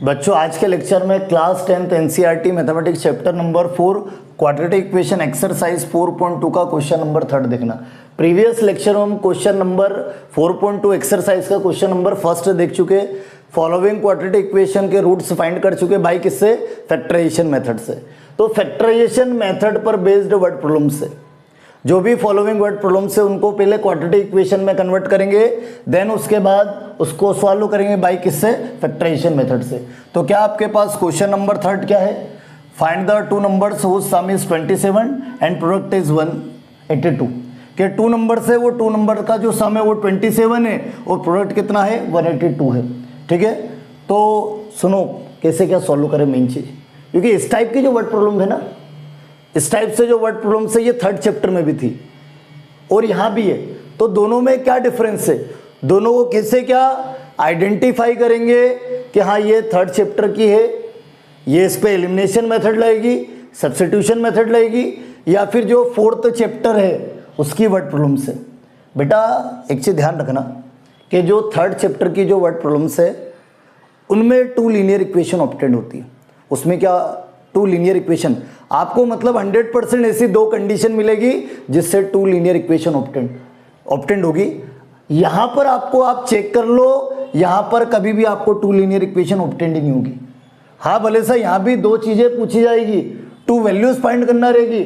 बच्चों आज के लेक्चर में class 10th NCERT mathematics chapter number 4 quadratic equation exercise 4.2 का क्वेश्चन नंबर 3 देखना। प्रीवियस लेक्चर में हम क्वेश्चन नंबर 4.2 एक्सरसाइज का क्वेश्चन नंबर फर्स्ट देख चुके। फॉलोइंग क्वाड्रेटिक इक्वेशन के रूट्स फाइंड कर चुके बाई किससे, फैक्टराइजेशन मेथड से। तो फैक्टराइजेशन मेथड पर बेस्ड वर्ड प्रॉब्लम से जो भी फॉलोइंग वर्ड प्रॉब्लम से उनको पहले क्वाड्रेटिक इक्वेशन में कन्वर्ट करेंगे, देन उसके बाद उसको सॉल्व करेंगे बाई किससे, फैक्टराइजेशन मेथड से। तो क्या आपके पास क्वेश्चन नंबर 3 क्या है, find the two numbers whose sum is 27 and product is 182। कि टू नंबर से वो टू नंबर का जो सम है वो 27 है और प्रोडक्ट कितना है, 182 है। ठीक है, तो सुनो कैसे क्या सॉल्व करें मेन चीज, क्योंकि इस टाइप की जो वर्ड प्रॉब्लम है ना, इस टाइप से जो वर्ड प्रॉब्लम से ये 3rd चैप्टर में भी थी और यहाँ भी है, तो दोनों में क्या डिफरेंस है, दोनों को कैसे क्या आइडेंटिफाई करेंगे कि हाँ ये 3rd चैप्टर की है, ये इस पे एलिमिनेशन मेथड लगेगी, सब्स्टिट्यूशन मेथड लगेगी, या फिर जो 4th चैप्टर है उसकी वर्ड प्रॉब्लम से। बेटा एक चीज ध्यान रखना कि जो 3rd चैप्टर की जो वर्ड प्रॉब्लम्स है उनमें 2 लीनियर इक्वेशन ऑब्टेंड होती है। उसमें क्या 2 लीनियर इक्वेशन, आपको मतलब 100% ऐसी 2 कंडीशन मिलेगी जिससे 2 लीनियर इक्वेशन ऑब्टेंड होगी। यहां पर आपको आप चेक कर लो, यहां पर कभी भी आपको 2 लीनियर इक्वेशन ऑब्टेंड ही नहीं होगी। हाँ भले सा यहां भी 2 चीजें पूछी जाएगी, 2 वैल्यूज फाइंड करना रहेगी,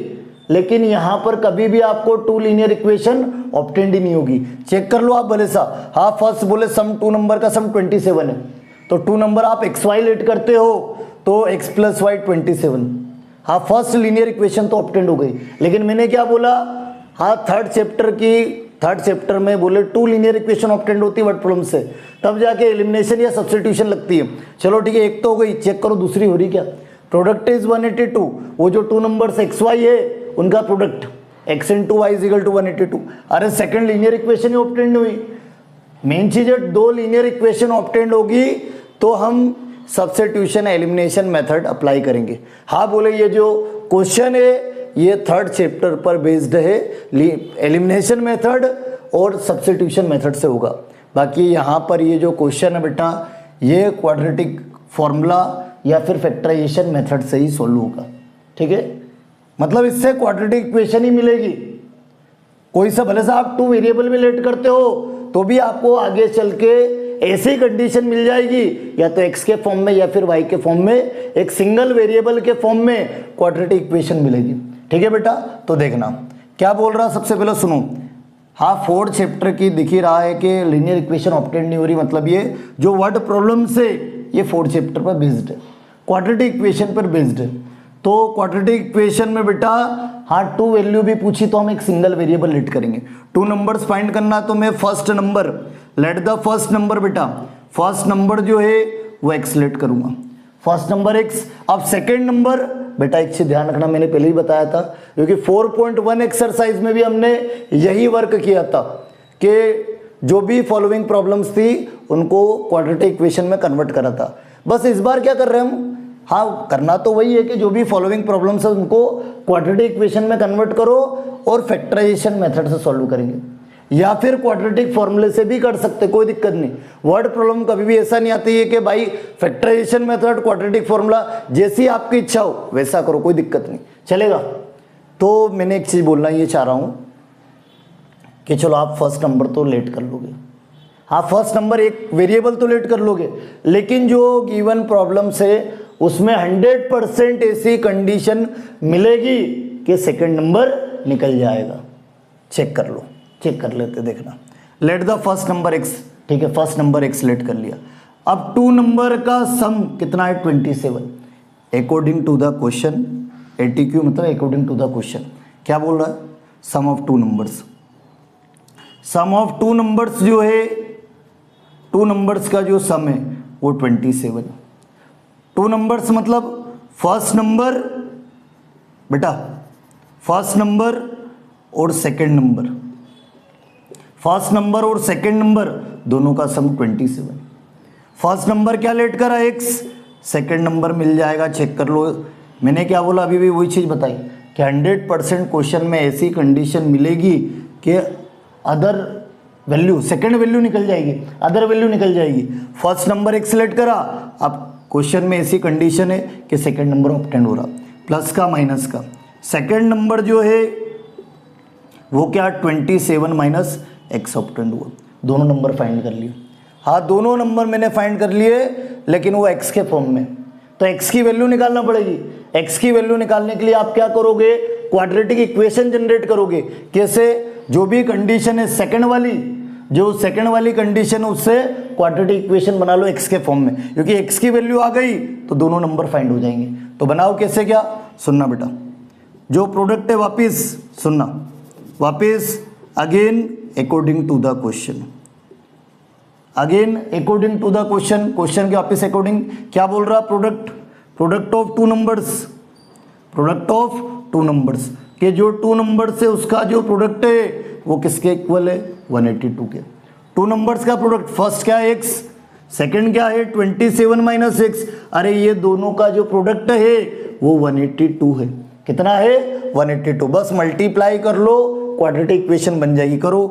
लेकिन यहां पर कभी भी आपको 2 लीनियर इक्वेशन ऑब्टेंड ही नहीं होगी। चेक कर लो आप भले सा। हाँ फर्स्ट बोले सम 2 नंबर का सम 27 है, तो 2 नंबर आप एक्स वाई लेट करते हो तो x + y 27। हाँ फर्स्ट लीनियर इक्वेशन तो ऑब्टेंड हो गई, लेकिन मैंने क्या बोला, हाँ 3rd चैप्टर में बोले 2 लीनियर इक्वेशन ऑब्टेंड होती है वर्ड प्रॉब्लम से, तब जाके एलिमिनेशन या सब्स्टिट्यूशन लगती है। चलो ठीक है, एक तो हो गई, चेक करो दूसरी हो रही क्या, प्रोडक्ट इज 182। वो जो 2 नंबर्स एक्स वाई है उनका प्रोडक्ट x × y = 182। अरे सेकेंड लीनियर इक्वेशन ही ऑब्टेंड हुई। मेन चीज है 2 लीनियर इक्वेशन ऑब्टेंड होगी तो हम सब्स्टिट्यूशन एलिमिनेशन मेथड अप्लाई करेंगे। हाँ बोले ये जो क्वेश्चन है ये 3rd चैप्टर पर बेस्ड है, एलिमिनेशन मेथड और सब्स्टिट्यूशन मेथड से होगा। बाकी यहाँ पर ये जो क्वेश्चन है बेटा ये क्वाड्रेटिक फॉर्मूला या फिर फैक्टराइजेशन मेथड से ही सॉल्व होगा। ठीक है, मतलब इससे क्वाड्रेटिक इक्वेशन ही मिलेगी। कोई सा भले सा आप 2 वेरिएबल में लेट करते हो तो भी आपको आगे चल के ऐसी कंडीशन मिल जाएगी, या तो x के फॉर्म में या फिर y के फॉर्म में, एक सिंगल वेरिएबल के फॉर्म में क्वाड्रेटिक इक्वेशन मिलेगी। ठीक है बेटा, तो देखना क्या बोल रहा, सबसे पहले सुनो। हाँ 4th चैप्टर की दिख ही रहा है कि लीनियर इक्वेशन ऑब्टेंड नहीं हो रही, मतलब ये जो वर्ड प्रॉब्लम से ये 4th चैप्टर पर बेस्ड है, क्वाड्रेटिक इक्वेशन पर बेस्ड है। तो क्वाड्रेटिक इक्वेशन में बेटा हाँ 2 वैल्यू भी पूछी तो हम एक सिंगल वेरिएबल लेट करेंगे। 2 नंबर्स फाइंड करना, तो मैं first number let the first number, बेटा फर्स्ट नंबर जो है वो x लेट करूंगा, फर्स्ट नंबर x। अब सेकेंड नंबर बेटा एक चीज ध्यान रखना, मैंने पहले ही बताया था, क्योंकि 4.1 एक्सरसाइज में भी हमने यही वर्क किया था कि जो भी फॉलोइंग प्रॉब्लम्स थी उनको क्वाड्रेटिक इक्वेशन में कन्वर्ट करा था। बस इस बार क्या कर रहे हैं हम, हाँ करना तो वही है कि जो भी फॉलोइंग प्रॉब्लम्स है उनको क्वाड्रेटिक इक्वेशन में कन्वर्ट करो और फैक्टराइजेशन मेथड से सॉल्व करेंगे, या फिर क्वाड्रेटिक फॉर्मूले से भी कर सकते, कोई दिक्कत नहीं। वर्ड प्रॉब्लम कभी भी ऐसा नहीं आती है कि भाई फैक्टराइजेशन मेथड क्वाड्रेटिक फॉर्मूला, जैसी आपकी इच्छा हो वैसा करो, कोई दिक्कत नहीं, चलेगा। तो मैंने एक चीज बोलना ये चाह रहा हूं कि चलो आप फर्स्ट नंबर तो लेट कर लोगे, हाँ फर्स्ट नंबर एक वेरिएबल तो लेट कर लोगे, लेकिन जो गिवन प्रॉब्लम्स है उसमें 100% ऐसी कंडीशन मिलेगी कि सेकंड नंबर निकल जाएगा। चेक कर लो, चेक कर लेते, देखना। Let the first number x, ठीक है फर्स्ट नंबर x लेट कर लिया। अब 2 नंबर का सम कितना है, 27। According to the question, ATQ मतलब अकॉर्डिंग टू द क्वेश्चन क्या बोल रहा है, sum of 2 numbers. Sum of 2 numbers जो है, 2 नंबर्स का जो सम है वो 27। 2 नंबर्स मतलब फर्स्ट नंबर, बेटा फर्स्ट नंबर और सेकंड नंबर, फर्स्ट नंबर और सेकंड नंबर दोनों का सम 27। फर्स्ट नंबर क्या लेट करा x, सेकंड नंबर मिल जाएगा, चेक कर लो। मैंने क्या बोला, अभी भी वही चीज़ बताई कि 100% क्वेश्चन में ऐसी कंडीशन मिलेगी कि अदर वैल्यू, सेकंड वैल्यू निकल जाएगी, अदर वैल्यू निकल जाएगी। फर्स्ट नंबर x लेट करा, अब क्वेश्चन में ऐसी कंडीशन है कि सेकंड नंबर ऑप्टेंड हो रहा, प्लस का माइनस का। सेकंड नंबर जो है वो क्या 27 माइनस एक्स ऑप्टेंड हुआ। दोनों नंबर फाइंड कर लिए। हाँ दोनों नंबर मैंने फाइंड कर लिए, लेकिन वो एक्स के फॉर्म में, तो एक्स की वैल्यू निकालना पड़ेगी। एक्स की वैल्यू निकालने के लिए आप क्या करोगे, क्वाड्रेटिक इक्वेशन जनरेट करोगे। कैसे, जो भी कंडीशन है सेकंड वाली, जो सेकंड वाली कंडीशन है उससे क्वाड्रेटिक इक्वेशन बना लो एक्स के फॉर्म में, क्योंकि एक्स की वैल्यू आ गई तो दोनों नंबर फाइंड हो जाएंगे। तो बनाओ कैसे, क्या सुनना बेटा, जो प्रोडक्ट है वापिस सुनना, वापिस again according to the question, again according to the question, question के वापिस अकॉर्डिंग क्या बोल रहा, product of two numbers, product of two numbers के जो टू नंबर्स है उसका जो प्रोडक्ट है वो किसके इक्वल है, 182 के। टू नंबर्स का प्रोडक्ट, फर्स्ट क्या है x, सेकंड क्या है 27 माइनस एक्स। अरे ये दोनों का जो प्रोडक्ट है वो 182 है। कितना है, 182। बस मल्टीप्लाई कर लो, क्वाड्रेटिक इक्वेशन बन जाएगी। करो,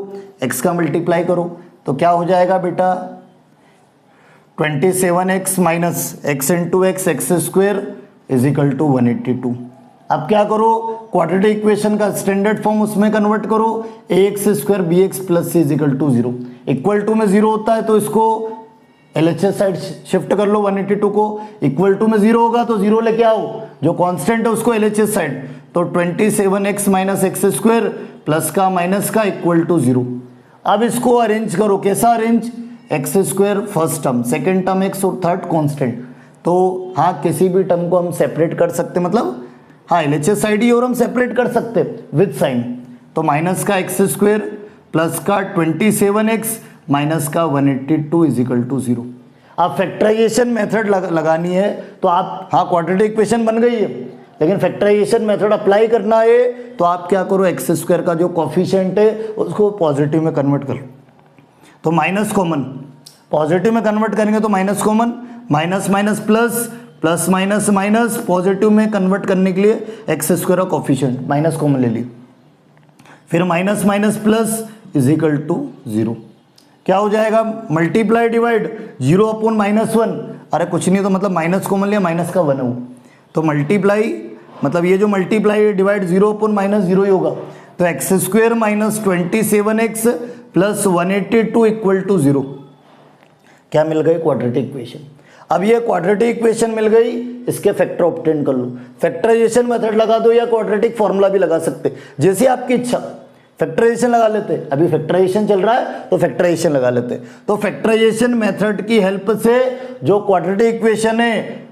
x का मल्टीप्लाई करो तो क्या हो जाएगा बेटा, 27x minus x into X, X square is equal to 182। अब क्या करो, क्वाड्रेटिक इक्वेशन का स्टैंडर्ड फॉर्म उसमें कन्वर्ट करो, ax square B X plus C is equal to 0। Equal to में 0 होता है तो इसको LHS साइड शिफ्ट कर लो, 182 को। इक्वल टू में 0 होगा तो 0 लेके आओ, जो कांस्टेंट है उसको LHS साइड, तो 27x minus x square plus का माइनस का इक्वल टू 0। अब इसको अरेंज करो, कैसा arrange, x square first term, second term x और थर्ड कॉन्स्टेंट। तो हाँ किसी भी टर्म को हम सेपरेट कर सकते, मतलब हाँ LHS साइड ही और हम सेपरेट कर सकते विद साइन। तो माइनस का एक्स स्क्वायर प्लस का 27x माइनस का 182 इज इक्वल टू 0। आप फैक्टराइजेशन मेथड लगानी है तो आप, हाँ क्वाड्रेटिक इक्वेशन बन गई है, लेकिन फैक्टराइजेशन मेथड अप्लाई करना है तो आप क्या करो, एक्स स्क्वायर का जो कॉफिशिएंट है उसको पॉजिटिव में कन्वर्ट करो। तो माइनस कॉमन, पॉजिटिव में कन्वर्ट करेंगे तो minus common, minus minus plus, plus minus minus, positive में कन्वर्ट करने के लिए एक्स स्क्वायर का कॉफिशिएंट माइनस कॉमन ले लिए, फिर minus minus plus is equal to 0। क्या हो जाएगा, मल्टीप्लाई डिवाइड 0 अपॉन -1, अरे कुछ नहीं तो मतलब माइनस कॉमन लिया, माइनस का 1 हो, तो मल्टीप्लाई मतलब ये जो मल्टीप्लाई डिवाइड 0 अपॉन -0 ही होगा। तो x square minus 27x plus 182 equal to 0। क्या मिल गई, क्वाड्रेटिक इक्वेशन। अब ये क्वाड्रेटिक इक्वेशन मिल गई, इसके फैक्टर ऑब्टेन कर लो। फैक्टराइजेशन मेथड लगा दो या क्वाड्रेटिक फॉर्मूला भी लगा सकते, जैसी आपकी इच्छा। फैक्टराइजेशन लगा लेते, अभी फैक्टराइजेशन चल रहा है तो फैक्टराइजेशन लगा लेते। तो फैक्टराइजेशन मेथड की हेल्प से जो क्वाड्रेटिक इक्वेशन है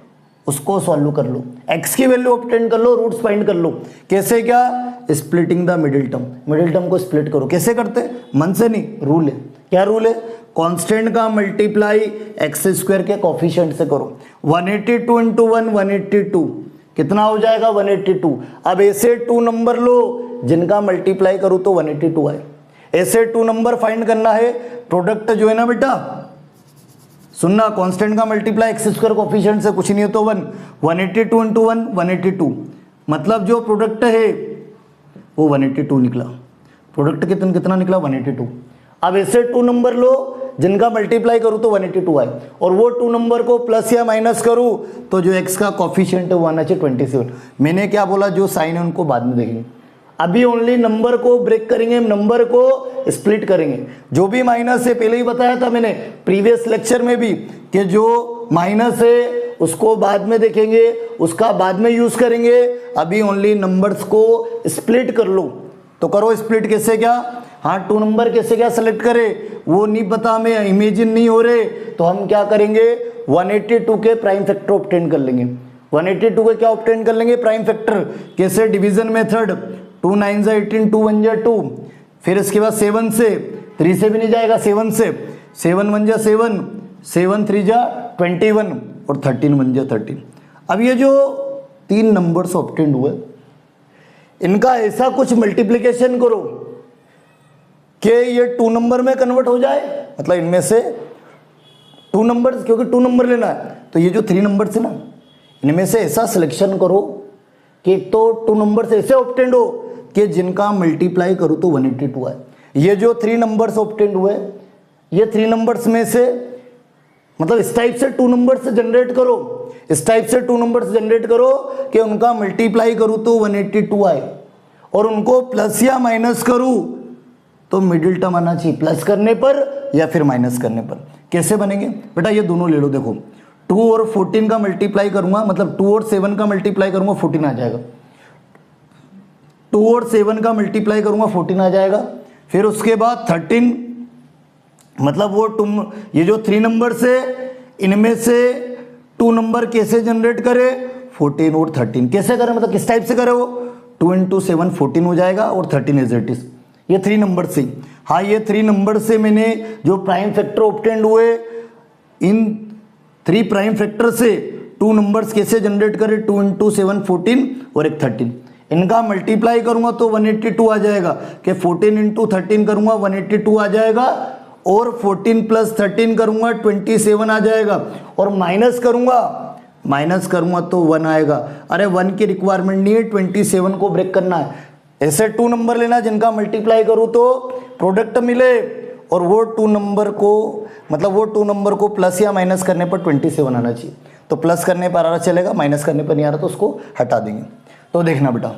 उसको सॉल्व कर लो, x की वैल्यू ऑब्टेन कर लो, रूट्स फाइंड कर लो। कैसे, क्या, splitting the middle term, middle term को स्प्लिट करो। कैसे करते, मन से नहीं, रूल है। क्या रूल है, कांस्टेंट का मल्टीप्लाई एक्स स्क्वायर के कोफिशिएंट से करो। 182 इंटू 1 182 कितना हो जाएगा, 182। अब ऐसे टू नंबर लो जिनका मल्टीप्लाई करो तो 182 आए। ऐसे टू नंबर फाइंड करना है, प्रोडक्ट जो है ना बेटा, सुनना, कांस्टेंट का मल्टीप्लाई एक्स स्क्वायर कोफिशिएंट से कुछ नहीं हो तो 1, 182 इंटू 1 182, मतलब जो प्रोडक्ट है वो 182 निकला। प्रोडक्ट कितना निकला, 182। अब ऐसे टू नंबर लो जिनका मल्टीप्लाई करूँ तो 182 आए, और वो टू नंबर को प्लस या माइनस करूँ तो जो एक्स का कोफिशिएंट है वो आना चाहिए 27। मैंने क्या बोला, जो साइन है उनको बाद में देखेंगे, अभी ओनली नंबर को ब्रेक करेंगे, नंबर को स्प्लिट करेंगे। जो भी माइनस है, पहले ही बताया था मैंने प्रीवियस लेक्चर में भी, कि जो माइनस है उसको बाद में देखेंगे, उसका बाद में यूज करेंगे। अभी ओनली नंबर्स को स्प्लिट कर लो, तो करो स्प्लिट। कैसे, क्या, हाँ टू नंबर कैसे क्या सेलेक्ट करें वो नहीं पता, हमें इमेजिन नहीं हो रहे, तो हम क्या करेंगे, 182 के प्राइम फैक्टर ऑब्टेन कर लेंगे। 182 के क्या ऑब्टेन कर लेंगे, प्राइम फैक्टर। कैसे, डिवीजन मेथड, 2 9 18 2 1 2, फिर इसके बाद 7 से, 3 से भी नहीं जाएगा, 7 से, 7 1 7, 7 3 21 और 13 1 13। अब ये जो तीन नंबर्स ऑब्टेन हुए इनका ऐसा कुछ मल्टीप्लिकेशन करो कि ये टू नंबर में कन्वर्ट हो जाए, मतलब इनमें से टू नंबर्स, क्योंकि टू नंबर लेना है, तो ये जो 3 नंबर्स है ना, इनमें से ऐसा सिलेक्शन करो कि तो टू नंबर्स ऐसे ऑब्टेंड हो कि जिनका मल्टीप्लाई करो तो 182 आए। ये जो 3 नंबर्स ऑब्टेंड हुए, ये 3 नंबर्स में से मतलब इस टाइप से टू नंबर से जनरेट करो, इस टाइप से टू नंबर से जनरेट करो कि उनका मल्टीप्लाई करूँ तो 182 आए, और उनको प्लस या माइनस करूँ तो मिडिल टर्म आना चाहिए, प्लस करने पर या फिर माइनस करने पर। कैसे बनेंगे बेटा, ये दोनों ले लो, देखो 2 और 14 का मल्टीप्लाई करूंगा, मतलब 2 और 7 का मल्टीप्लाई करूंगा 14 आ जाएगा, 2 और 7 का मल्टीप्लाई करूंगा 14 आ जाएगा। फिर उसके बाद 13, मतलब वो तुम ये जो 3 नंबर से इनमें से 2 नंबर कैसे जनरेट करे, 14 और 13 कैसे करें, मतलब किस टाइप से करे वो, 2 इंटू 7 14 हो जाएगा और 13 एज इट इज, ये 3 नंबर से। हाँ, ये 3 नंबर से मैंने जो प्राइम फैक्टर ऑब्टेंड हुए, इन 3 प्राइम फैक्टर से 2 नंबर्स कैसे जनरेट करे, 2 इंटू 7 14 और एक 13, इनका मल्टीप्लाई करूंगा तो 182 आ जाएगा, कि 14 इंटू 13 करूंगा 182 आ जाएगा, और 14 प्लस 13 करूंगा 27 आ जाएगा, और माइनस करूंगा तो 1 आएगा। अरे 1 की रिक्वायरमेंट नहीं है, 27 को ब्रेक करना है। ऐसे 2 नंबर लेना जिनका मल्टीप्लाई करूं तो प्रोडक्ट मिले, और वो 2 नंबर को, मतलब वो 2 नंबर को प्लस या माइनस करने पर 27 आना चाहिए। तो प्लस करने पर आ रहा चलेगा, माइनस करने पर नहीं आ रहा तो उसको हटा देंगे। तो देखना बेटा,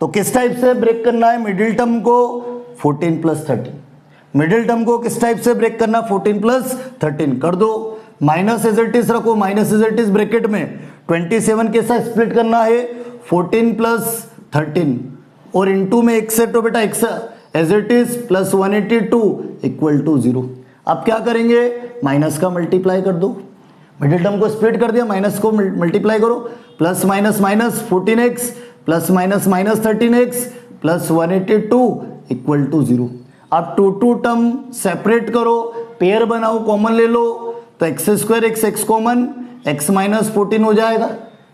तो किस टाइप से ब्रेक करना है मिडिल टर्म को, 14 प्लस 13, मिडिल टर्म को किस टाइप से ब्रेक करना, 14 प्लस 13 कर दो, माइनस एज इट इज रखो, minus as it is bracket में 27 के साथ स्प्लिट करना है, 14 प्लस 13 और इनटू में एक सेट हो बेटा, X as it is plus 182 equal to 0। अब क्या करेंगे, माइनस का मल्टीप्लाई कर दो, मिडिल टर्म को स्प्लिट कर दिया, माइनस को मल्टीप्लाई करो, plus minus minus 14x plus minus minus 13x plus 182 equal to 0। अब 2 टर्म सेपरेट करो, पेयर बनाओ, कॉमन ले लो, तो x square x common, x minus 14 हो जाएगा,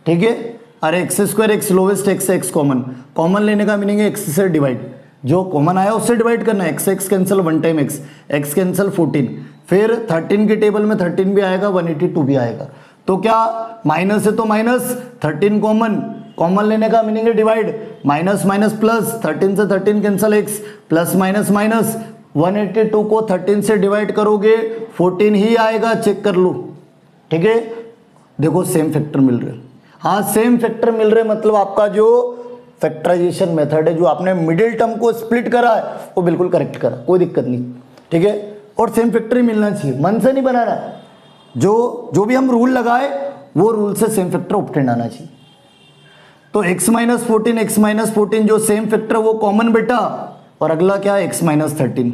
ठीक है। अरे x square x lowest x common लेने का मीनिंग है एक्स से डिवाइड, जो कॉमन आया उससे डिवाइड करना है, x cancel 1 time x cancel 14, फिर 13 के टेबल में 13 भी आएगा, 182 भी आएगा। तो क्या माइनस है तो माइनस, 13 कॉमन लेने का मीनिंग है डिवाइड, माइनस माइनस प्लस, 13 से 13 cancel x, plus minus minus, 182 को 13 से डिवाइड करोगे 14 ही आएगा, चेक कर लो, ठीक है। देखो सेम फैक्टर मिल रहे, हाँ सेम फैक्टर मिल रहे, मतलब आपका जो फैक्टराइजेशन मेथड है, जो आपने मिडिल टर्म को स्प्लिट करा है वो बिल्कुल करेक्ट करा, कोई दिक्कत नहीं, ठीक है। और सेम फैक्टर ही मिलना चाहिए, मन से नहीं बनाना है, जो भी हम रूल लगाए वो रूल से सेम फैक्टर ऑब्टेंड आना चाहिए। तो x माइनस 14 जो सेम फैक्टर वो कॉमन बेटा, और अगला क्या है x माइनस 13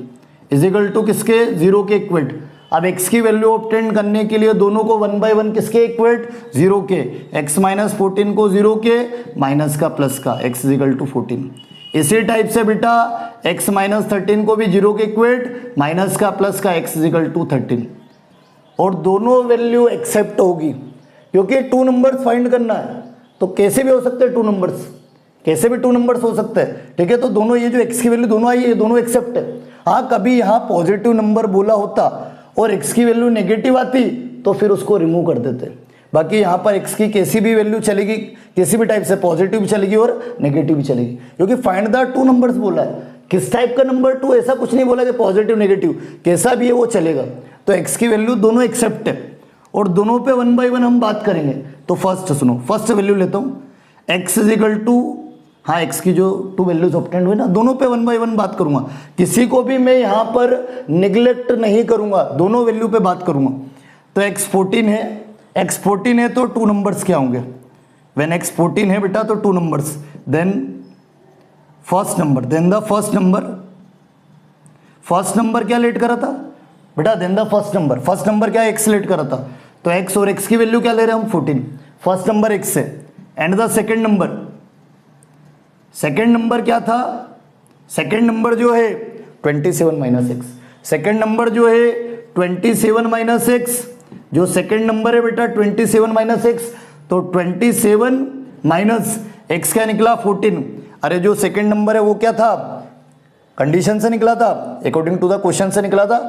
इजिकल टू किसके, 0 के इक्वेट। अब x की वैल्यू ऑब्टेंड करने के लिए दोनों को 1 बाय 1 किसके इक्वेट, 0 के, x माइनस 14 को 0 के, माइनस का प्लस का, x इजिकल टू 14। इसी टाइप से बेटा x माइनस 13 को भी 0 के इक्वेट, माइनस का प्लस का, x इजिकल टू 13, और दोनों वैल्यू एक्सेप्ट होगी, क्योंकि 2 नंबर्स फाइंड करना है, तो कैसे भी हो सकते हैं 2 नंबर्स, कैसे भी 2 नंबर्स हो सकते हैं, ठीक है। तो दोनों ये जो x की वैल्यू दोनों आई है, ये दोनों एक्सेप्ट है। हाँ, कभी यहाँ पॉजिटिव नंबर बोला होता और x की वैल्यू नेगेटिव आती तो फिर उसको रिमूव कर देते, बाकी यहाँ पर x की कैसी भी वैल्यू चलेगी, किसी भी टाइप से, पॉजिटिव भी चलेगी और नेगेटिव भी चलेगी, क्योंकि फाइंड द 2 नंबर्स बोला है। किस टाइप का नंबर 2, ऐसा कुछ नहीं बोला कि पॉजिटिव नेगेटिव, कैसा भी है वो चलेगा। तो x की वैल्यू दोनों एक्सेप्ट है, और दोनों पे 1 बाय 1 हम बात करेंगे। तो फर्स्ट सुनो, फर्स्ट वैल्यू लेता हूँ x इजिकल टू, हाँ x की जो 2 वैल्यूज ऑब्टेंड हुई ना, दोनों पे 1 बाय 1 बात करूंगा, किसी को भी मैं यहाँ पर निगलेक्ट नहीं करूंगा, दोनों वैल्यू पे बात करूंगा। तो x 14 है तो 2 नंबर्स क्या होंगे, व्हेन x 14 है बेटा तो 2 numbers, then first number, then the first number क्या लेट करा था बेटा, देन द फर्स्ट नंबर क्या x लेट करा था, तो x और x की वैल्यू क्या ले रहे हैं हम, 14, फर्स्ट नंबर x है, एंड द सेकेंड नंबर क्या था, सेकेंड नंबर जो है 27 माइनस एक्स, सेकेंड नंबर जो है 27 माइनस एक्स, जो सेकेंड नंबर है बेटा 27 माइनस एक्स, तो 27 माइनस एक्स क्या निकला, 14। अरे जो सेकेंड नंबर है वो क्या था, कंडीशन से निकला था, अकॉर्डिंग टू द क्वेश्चन से निकला था।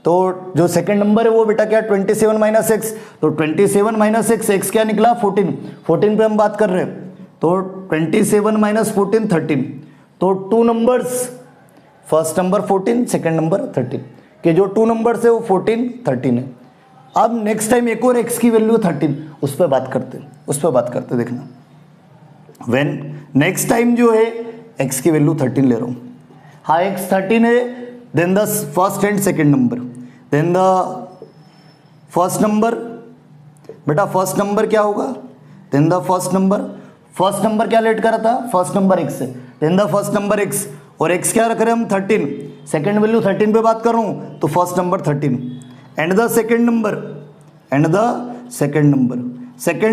तो जो सेकंड नंबर है वो बेटा क्या, 27 माइनस एक्स, तो 27 माइनस एक्स, एक्स क्या निकला 14 पे हम बात कर रहे हैं, तो 27 माइनस 14 13, तो 2 numbers, first number 14 second number 13, कि जो 2 नंबर है वो 14 13 है। अब नेक्स्ट टाइम एक और x की वैल्यू 13, उस पर बात करते देखना। व्हेन नेक्स्ट टाइम जो है x की वैल्यू 13 ले रहा हूँ, हाँ x 13 है, then the first and second number, then the first number, बेटा फर्स्ट नंबर क्या होगा, देन द फर्स्ट नंबर क्या लेट करा था, फर्स्ट नंबर x है, then the first number x, और x क्या रख रहे हैं हम 13, सेकेंड वैल्यू 13 पे बात कर रहा हूँ तो first number 13, and the second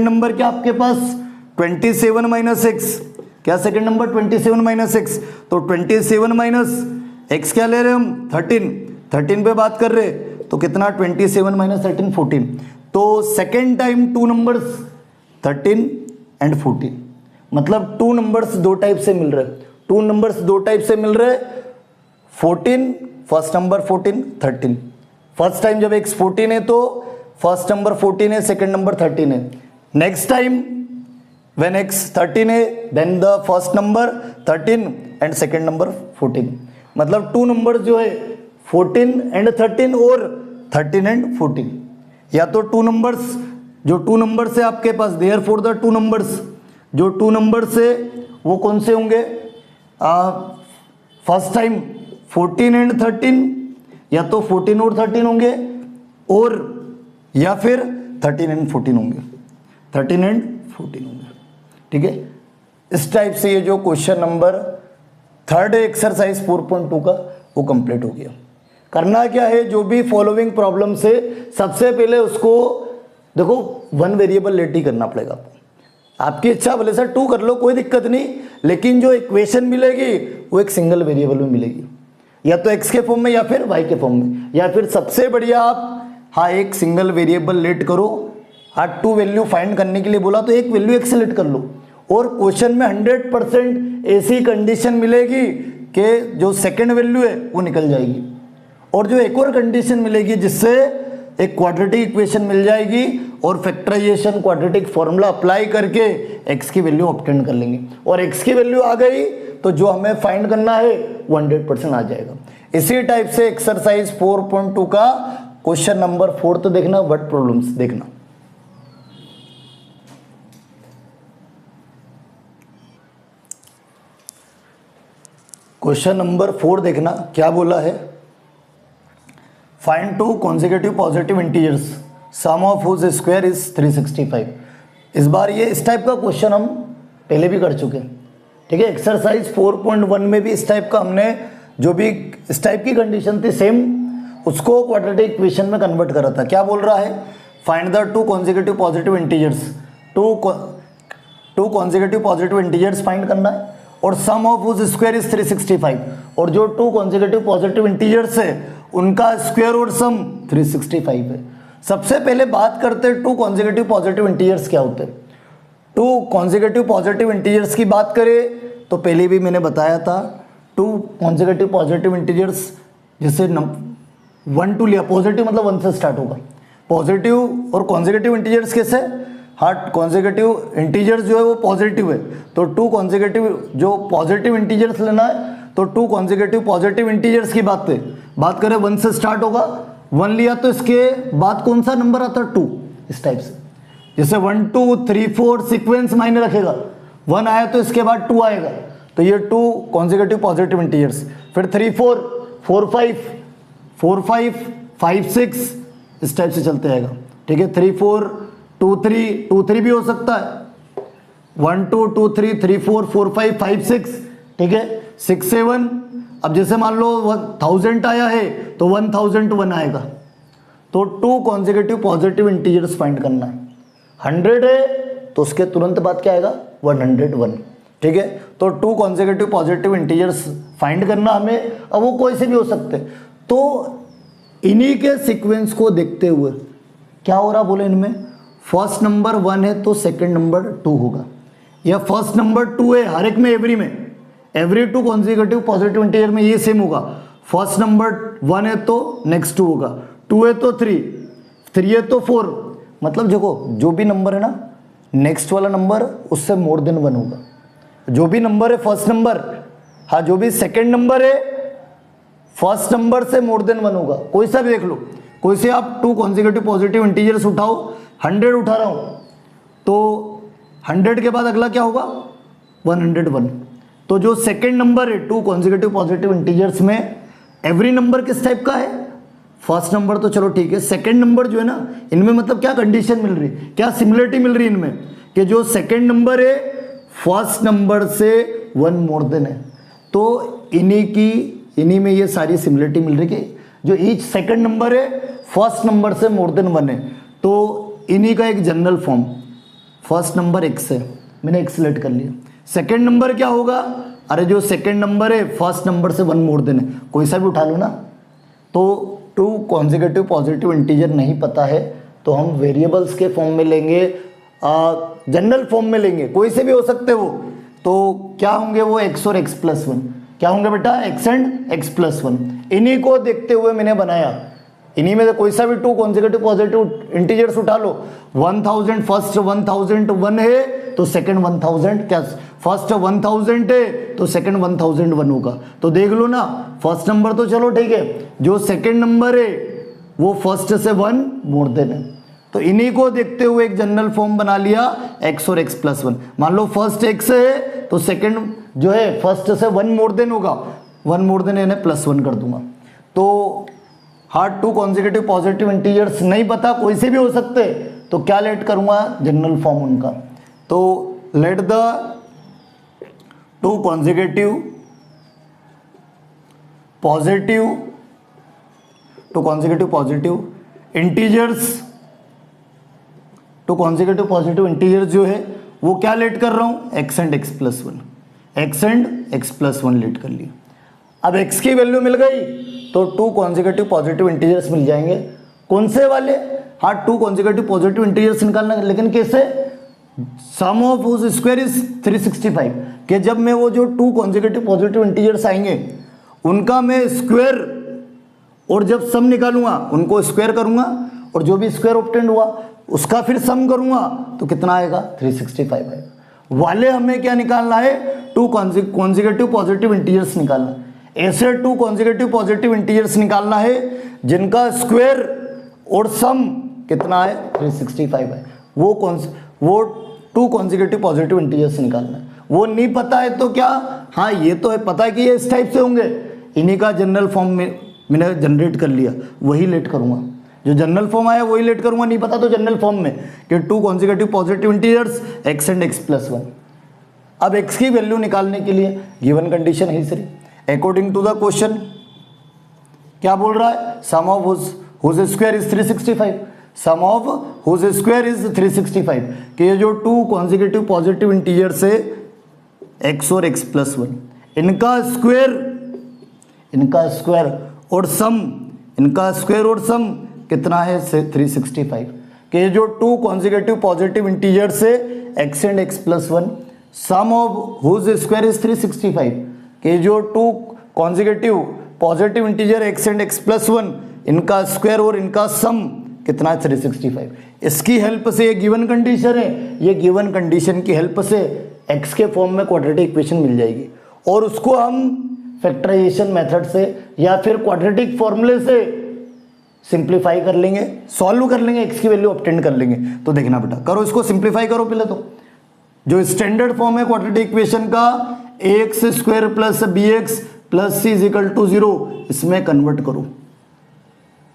number क्या आपके पास 27 माइनस एक्स, क्या सेकेंड नंबर 27 माइनस एक्स, तो 27 माइनस एक्स क्या ले रहे हैं हम 13 पे बात कर रहे, तो कितना 27 माइनस 13 14, तो सेकेंड टाइम 2 नंबर्स 13 एंड 14, मतलब 2 नंबर्स दो टाइप से मिल रहे, 14 फर्स्ट नंबर 14 13, फर्स्ट टाइम जब x 14 है तो फर्स्ट नंबर 14 है, सेकेंड नंबर 13 है, नेक्स्ट टाइम व्हेन x 13 है then the first number 13 and second number 14, मतलब 2 नंबर जो है 14 एंड 13 और 13 एंड 14, या तो 2 नंबर्स जो 2 नंबर्स है आपके पास, देयरफॉर द 2 नंबर्स जो 2 नंबर्स है वो कौन से होंगे, फर्स्ट टाइम 14 एंड 13, या तो 14 और 13 होंगे, और या फिर 13 एंड 14 होंगे, ठीक है। इस टाइप से ये जो क्वेश्चन नंबर 3 एक्सरसाइज 4.2 का वो कंप्लीट हो गया। करना क्या है, जो भी फॉलोइंग प्रॉब्लम से सबसे पहले उसको देखो 1 वेरिएबल लेट ही करना पड़ेगा आपको, आपकी इच्छा भले सर 2 कर लो कोई दिक्कत नहीं, लेकिन जो इक्वेशन मिलेगी वो एक सिंगल वेरिएबल में मिलेगी, या तो x के फॉर्म में या फिर y के फॉर्म में, या फिर सबसे बढ़िया आप हाँ एक सिंगल वेरिएबल लेट करो, हाँ 2 वैल्यू फाइंड करने के लिए बोला तो एक वैल्यू x सेलेक्ट कर लो, और क्वेश्चन में 100% ऐसी कंडीशन मिलेगी कि जो सेकंड वैल्यू है वो निकल जाएगी, और जो एक और कंडीशन मिलेगी जिससे एक क्वाड्रेटिक इक्वेशन मिल जाएगी, और फैक्टराइजेशन क्वाड्रेटिक फॉर्मूला अप्लाई करके x की वैल्यू ऑब्टेन कर लेंगे, और x की वैल्यू आ गई तो जो हमें फाइंड करना है वो 100% आ जाएगा। इसी टाइप से एक्सरसाइज 4.2 का क्वेश्चन नंबर 4 तो देखना, वर्ड प्रॉब्लम्स देखना। क्वेश्चन नंबर 4 देखना, क्या बोला है, find 2 consecutive positive integers sum of whose square is 365। इस बार ये इस टाइप का क्वेश्चन हम पहले भी कर चुके हैं, ठीक है। एक्सरसाइज 4.1 में भी इस टाइप का हमने जो भी इस टाइप की कंडीशन थी सेम उसको क्वाड्रेटिक इक्वेशन में कन्वर्ट करा था। क्या बोल रहा है, find the 2 consecutive positive integers, 2 consecutive positive integers find करना है, और सम ऑफ हुज स्क्वायर इज 365, और जो 2 कॉन्सेक्यूटिव पॉजिटिव इंटीजर्स है उनका स्क्वायर और सम 365 है। सबसे पहले बात करते हैं 2 कॉन्सेक्यूटिव पॉजिटिव इंटीजर्स क्या होते हैं। 2 कॉन्सेक्यूटिव पॉजिटिव इंटीजर्स की बात करें तो पहले भी मैंने बताया था 2 कॉन्सेक्यूटिव पॉजिटिव इंटीजर्स, जैसे 1 2 लिया, पॉजिटिव मतलब 1 से स्टार्ट होगा, पॉजिटिव और कॉन्सेक्यूटिव इंटीजर्स कैसे, हाँ कॉन्सेक्यूटिव इंटीजर्स जो है वो पॉजिटिव है, तो 2 कॉन्सेक्यूटिव जो पॉजिटिव इंटीजर्स लेना है तो 2 कॉन्सेक्यूटिव पॉजिटिव इंटीजर्स की बात करें 1 से स्टार्ट होगा, 1 लिया तो इसके बाद कौन सा नंबर आता है 2, इस टाइप से, जैसे 1 2 3 4 सीक्वेंस मायने रखेगा, 1 आया तो इसके बाद 2 आएगा, तो ये 2 कॉन्सेक्यूटिव पॉजिटिव इंटीजर्स, फिर 3 4 4 5 5 6 इस टाइप से चलते आएगा, ठीक है। 3 4 2 3 भी हो सकता है, 1 2 2 3 3 4 4 5 5 6, ठीक है, 6 7, अब जैसे मान लो 1000 आया है तो 1001 आएगा, तो 2 कॉन्सेक्यूटिव पॉजिटिव इंटीजर्स फाइंड करना है। 100 है तो उसके तुरंत बाद क्या आएगा 101, ठीक है। तो 2 कॉन्सेक्यूटिव पॉजिटिव इंटीजर्स फाइंड करना हमें, अब वो कोई से भी हो सकते हैं, तो इन्हीं के सीक्वेंस को देखते हुए क्या हो रहा बोले, इनमें फर्स्ट नंबर 1 है तो सेकंड नंबर 2 होगा, या फर्स्ट नंबर 2 है, हर एक में एवरी 2 कॉन्सेक्यूटिव पॉजिटिव इंटीजर में ये सेम होगा, फर्स्ट नंबर 1 है तो नेक्स्ट 2 होगा, 2 है तो 3 है तो 4, मतलब देखो जो भी नंबर है ना नेक्स्ट वाला नंबर उससे मोर देन 1 होगा, जो भी नंबर है फर्स्ट नंबर, हाँ जो भी सेकंड नंबर है फर्स्ट नंबर से मोर देन 1 होगा, कोई सा भी देख लो, कोई से आप 2 कॉन्जिक्यूटिव पॉजिटिव इंटीजर्स उठाओ, 100 उठा रहा हूँ तो 100 के बाद अगला क्या होगा 101। तो जो सेकंड नंबर है 2 कॉन्जिक्यूटिव पॉजिटिव इंटीजर्स में एवरी नंबर किस टाइप का है, फर्स्ट नंबर तो चलो ठीक है, सेकंड नंबर जो है ना इनमें मतलब क्या कंडीशन मिल रही है, क्या सिमिलरिटी मिल रही है इनमें कि जो सेकंड नंबर है फर्स्ट नंबर से 1 मोर देन है। तो इन्हीं में ये सारी सिमिलरिटी मिल रही है कि जो ईच सेकंड नंबर है फर्स्ट नंबर से मोर देन 1 है, तो इन्हीं का एक general form, first number x है, मैंने x सेलेक्ट कर लिया। सेकंड नंबर क्या होगा, अरे जो सेकंड नंबर है फर्स्ट नंबर से 1 मोर देन है, कोई सा भी उठा लो ना। तो 2 कॉन्जिक्यूटिव पॉजिटिव इंटीजर नहीं पता है तो हम वेरिएबल्स के फॉर्म में लेंगे, जनरल फॉर्म में लेंगे, कोई से भी हो सकते हो। तो क्या होंगे वो x और x प्लस 1, क्या होंगे बेटा x एंड x प्लस 1। इन्हीं को देखते हुए मैंने बनाया, इन्हीं में से कोई सा भी 2 कॉन्जिक्यूटिव पॉजिटिव इंटीजर्स उठा लो। 1000 फर्स्ट 1001 है तो सेकंड 1000, क्या फर्स्ट 1000 है तो सेकंड 1001 होगा। तो देख लो ना, फर्स्ट नंबर तो चलो ठीक है, जो सेकंड नंबर है वो फर्स्ट से 1 मोर देन है, तो इन्हीं को देखते हुए एक जनरल फॉर्म बना लिया x और x प्लस 1। मान लो फर्स्ट x है तो सेकंड जो है फर्स्ट से 1 मोर देन होगा, 1 मोर देन इन्हें प्लस 1 कर दूंगा। तो हार्ड 2 कॉन्जिक्यूटिव पॉजिटिव इंटीजर्स नहीं पता, कोई से भी हो सकते, तो क्या लेट करूंगा जनरल फॉर्म उनका। तो let the 2 consecutive positive integers, 2 consecutive positive integers जो है वो क्या लेट कर रहा हूं x and x plus 1, x and x plus 1 let कर लिया। अब x की वैल्यू मिल गई तो 2 कॉन्जिक्यूटिव पॉजिटिव इंटीजर्स मिल जाएंगे, कौन से वाले, हाँ 2 कॉन्जिक्यूटिव पॉजिटिव इंटीजर्स निकालना, लेकिन कैसे, सम ऑफ हुज स्क्वायर इज 365, कि जब मैं वो जो 2 कॉन्जिक्यूटिव पॉजिटिव इंटीजर्स आएंगे उनका मैं स्क्वायर और जब सम निकालूंगा उनको स्क्वायर करूंगा और जो भी स्क्वायर ऑब्टेंड हुआ उसका फिर सम करूंगा तो कितना आएगा 365 आएगा। वाले हमें क्या निकालना है 2 कॉन्जिक्यूटिव पॉजिटिव इंटीजर्स निकालना, ऐसे 2 कॉन्जिक्यूटिव पॉजिटिव इंटीजर्स निकालना है जिनका स्क्वायर और सम कितना है 365 है। वो 2 कॉन्जिक्यूटिव पॉजिटिव इंटीजर्स निकालना है, वो नहीं पता है तो क्या, हाँ ये तो है पता है कि ये इस टाइप से होंगे, इन्हीं का जनरल फॉर्म में मैंने जनरेट कर लिया, वही लेट करूंगा, जो जनरल फॉर्म आया वही लेट करूंगा, नहीं पता तो जनरल फॉर्म में कि 2 consecutive positive integers x and x plus 1। अब x की वैल्यू निकालने के लिए गिवन कंडीशन है सही, अकॉर्डिंग टू द क्वेश्चन क्या बोल रहा है, sum of whose square is 365, sum of whose square is 365, कि ये जो 2 कॉन्जिक्यूटिव पॉजिटिव इंटीजर्स है x और x प्लस 1, इनका स्क्वायर और सम कितना है 365, कि जो 2 कॉन्जिक्यूटिव पॉजिटिव इंटीजर्स है x and x plus 1, sum of whose square is 365, कि जो 2 consecutive positive integer x and x plus 1 इनका स्क्वायर और इनका सम कितना है 365। इसकी हेल्प से ये गिवन कंडीशन है, ये गिवन कंडीशन की हेल्प से x के फॉर्म में क्वाड्रेटिक इक्वेशन मिल जाएगी और उसको हम फैक्टराइजेशन मेथड से या फिर क्वाड्रेटिक फॉर्मूले से सिंप्लीफाई कर लेंगे, सॉल्व कर लेंगे, x की वैल्यू ऑब्टेन कर लेंगे। तो देखना बेटा, करो इसको सिंप्लीफाई करो पहले, तो जो स्टैंडर्ड फॉर्म है क्वाड्रेटिक इक्वेशन का ax square plus bx plus c is equal to 0, इसमें कन्वर्ट करो,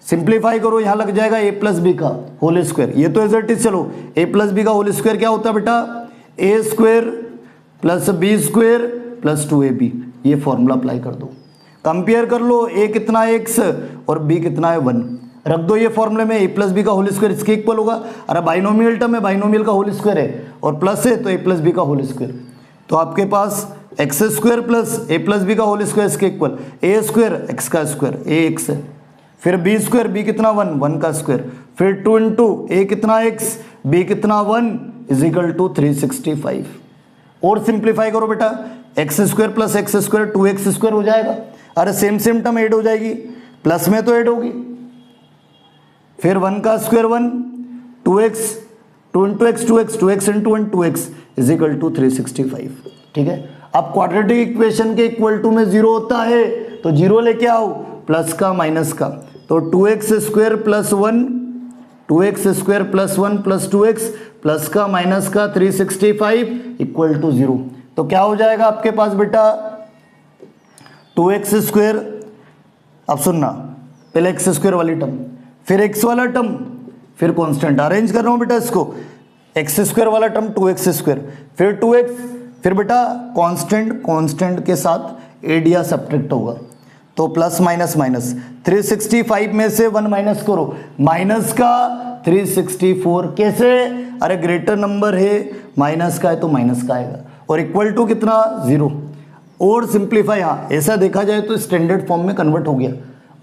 सिंप्लीफाई करो, यहां लग जाएगा a प्लस बी का होल स्क्वायर, ये तो एज इट इज, चलो a प्लस बी का होल स्क्वायर क्या होता है बेटा, a square plus b square plus 2ab, ये फॉर्मूला अप्लाई कर दो, कंपेयर कर लो, a कितना है x और b कितना है 1, रख दो ये फॉर्मूले में, a प्लस बी का होल स्क्वायर इसके इक्वल होगा, अरे बाइनोमियल टर्म है, बाइनोमियल का होल स्क्वायर है और प्लस है तो a प्लस बी का होल स्क्वायर, तो आपके पास X square plus a plus B का होल स्क्वायर इसके इक्वल a स्क्वायर x का स्क्वायर ax है, फिर b स्क्वायर b कितना 1 का स्क्वायर, फिर 2 इंटू a कितना x b कितना 1 इज इक्वल टू 365, और सिंप्लीफाई करो बेटा, x square plus x square 2x square हो जाएगा, अरे सेम टर्म ऐड हो जाएगी, प्लस में तो ऐड होगी, फिर 1 का square 1 2x 2 into x 2x into 1 2x is equal to 365, ठीक है। अब क्वाड्रेटिक इक्वेशन के इक्वल टू में 0 होता है तो जीरो लेके आओ, प्लस का माइनस का, तो 2x square plus 1, 2x square plus 1 plus 2x plus का माइनस का 365 इक्वल टू 0। तो क्या हो जाएगा आपके पास बेटा 2x स्क्वायर, अब सुनना, पहले x स्क्वायर वाली टर्म, फिर x वाला टर्म, फिर कांस्टेंट, अरेंज कर रहा हूं बेटा इसको, x स्क्वायर वाला टर्म 2x स्क्वायर, फिर 2x, फिर बेटा कांस्टेंट के साथ एड या सब्ट्रैक्ट होगा, तो प्लस माइनस माइनस, 365 में से 1 माइनस करो, माइनस का 364, कैसे, अरे ग्रेटर नंबर है, माइनस का है तो माइनस का आएगा, और इक्वल टू कितना 0, और सिंप्लीफाई, हाँ ऐसा देखा जाए तो स्टैंडर्ड फॉर्म में कन्वर्ट हो गया,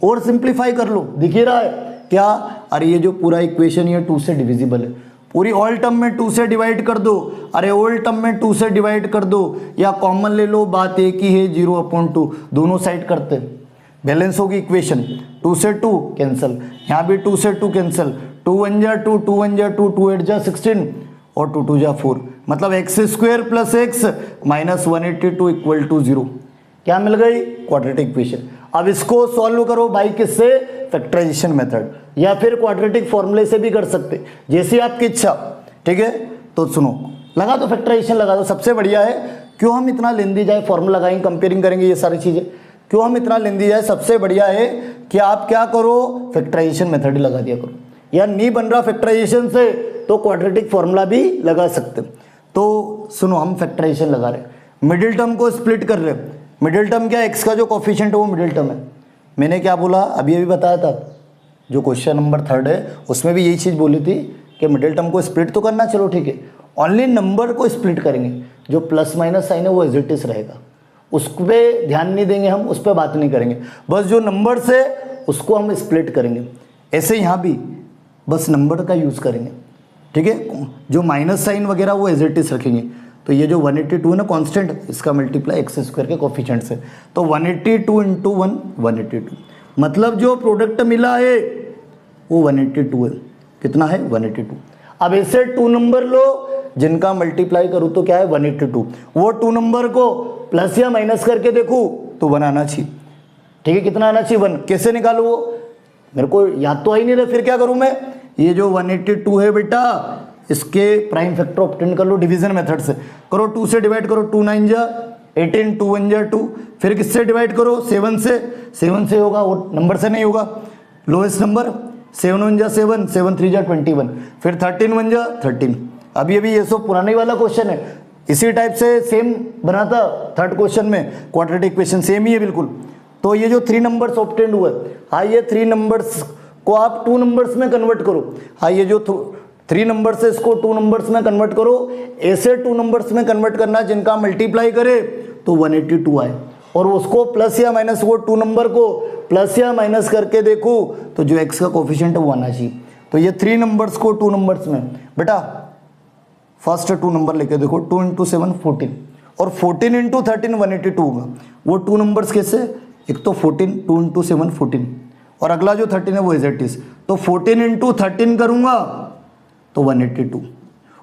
और सिंप्लीफाई कर लो, दिख ही रहा है क्या, अरे ये जो पूरा इक्वेशन ये 2 से डिविजिबल है, पूरी ऑल टर्म में 2 से डिवाइड कर दो, अरे ऑल टर्म में 2 से डिवाइड कर दो, या कॉमन ले लो, बात एक ही है, 0/2, दोनों साइड करते, बैलेंस होगी इक्वेशन, 2 से 2 कैंसिल, यहाँ भी 2 से 2 कैंसिल, 2 1 जा 2, 2 1 जा 2, 2 8 जा 16, और 2 2 जा 4, मतलब x square plus x minus 182 equal to 0, क्या मिल गई, क्वाड्रेटिक इक्वेशन। अब इसको सॉल्व करो भाई, किससे, फैक्टराइजेशन मेथड, या फिर क्वाड्रेटिक फॉर्मूले से भी कर सकते, जैसी आपकी इच्छा, ठीक है। तो सुनो, लगा दो फैक्टराइजेशन, लगा दो, सबसे बढ़िया है, क्यों हम इतना लेंदी जाए, फॉर्मूला लगाएंगे, कंपेयरिंग करेंगे ये सारी चीजें, क्यों हम इतना लेंदी जाए, सबसे बढ़िया है कि आप क्या करो, फैक्टराइजेशन मेथड ही लगा दिया करो, या नहीं बन रहा फैक्टराइजेशन से तो क्वाड्रेटिक फॉर्मूला भी लगा सकते। तो सुनो, हम फैक्टराइजेशन लगा रहे, मिडिल टर्म को स्प्लिट कर रहे, मिडिल टर्म क्या, एक्स का जो कोफिशिएंट है वो मिडिल टर्म है, मैंने क्या बोला अभी बताया था, जो क्वेश्चन नंबर 3 है उसमें भी यही चीज़ बोली थी कि मिडिल टर्म को स्प्लिट तो करना, चलो ठीक है, ओनली नंबर को स्प्लिट करेंगे, जो प्लस माइनस साइन है वो एज इट इज रहेगा, उस पर ध्यान नहीं देंगे हम, उस पर बात नहीं करेंगे, बस जो नंबर से उसको हम स्प्लिट करेंगे। ऐसे यहाँ भी बस नंबर का यूज़ करेंगे, ठीक है, जो माइनस साइन वगैरह वो एज इट इज रखेंगे। तो ये जो 182 है ना कांस्टेंट, इसका मल्टीप्लाई एक्स स्क्वायर के कोफिशिएंट से, तो 182 इंटू 1 182, मतलब जो प्रोडक्ट मिला है वो 182 है, कितना है 182। अब ऐसे 2 नंबर लो जिनका मल्टीप्लाई करूँ तो क्या है 182, वो 2 नंबर को प्लस या माइनस करके देखूँ तो 1 आना चाहिए, ठीक है, कितना आना चाहिए 1, कैसे निकालू वो, मेरे को याद तो आ ही नहीं रहा, फिर क्या करूँ मैं, ये जो 182 है बेटा इसके प्राइम फैक्टर ऑब्टेन कर लो डिवीजन मेथड से, करो 2 से डिवाइड करो, 2 9 जा 18, 2 1 जा 2, फिर किससे डिवाइड करो 7 से, 7 से होगा, और नंबर से नहीं होगा, लोएस्ट नंबर, 7 1 जा 7, 7 3 जा 21, फिर 13 1 जा 13। अभी ये सब पुराने वाला क्वेश्चन है, इसी टाइप से सेम बना था 3rd क्वेश्चन में, क्वाड्रेटिक इक्वेशन सेम ही है बिल्कुल। तो ये जो 3 नंबर्स ऑब्टेन हुए, हाँ ये 3 नंबर्स को आप 2 नंबर्स में कन्वर्ट करो, हाँ ये जो 3 नंबर्स है इसको 2 नंबर्स में कन्वर्ट करो, ऐसे 2 नंबर्स में कन्वर्ट करना जिनका मल्टीप्लाई करे तो 182 आए, और उसको प्लस या माइनस, वो 2 नंबर को प्लस या माइनस करके देखो तो जो एक्स का कोफिशिएंट है वो आना चाहिए। तो ये 3 नंबर्स को 2 नंबर्स में, बेटा फर्स्ट 2 नंबर लेके देखो, 2 इंटू 7 14, और 14 इंटू 13 182 होगा, वो 2 नंबर्स कैसे, एक तो 14, 2 इंटू 7 14, और अगला जो 13 है वो एज इट इज, तो 14 इंटू 13 करूंगा तो 182,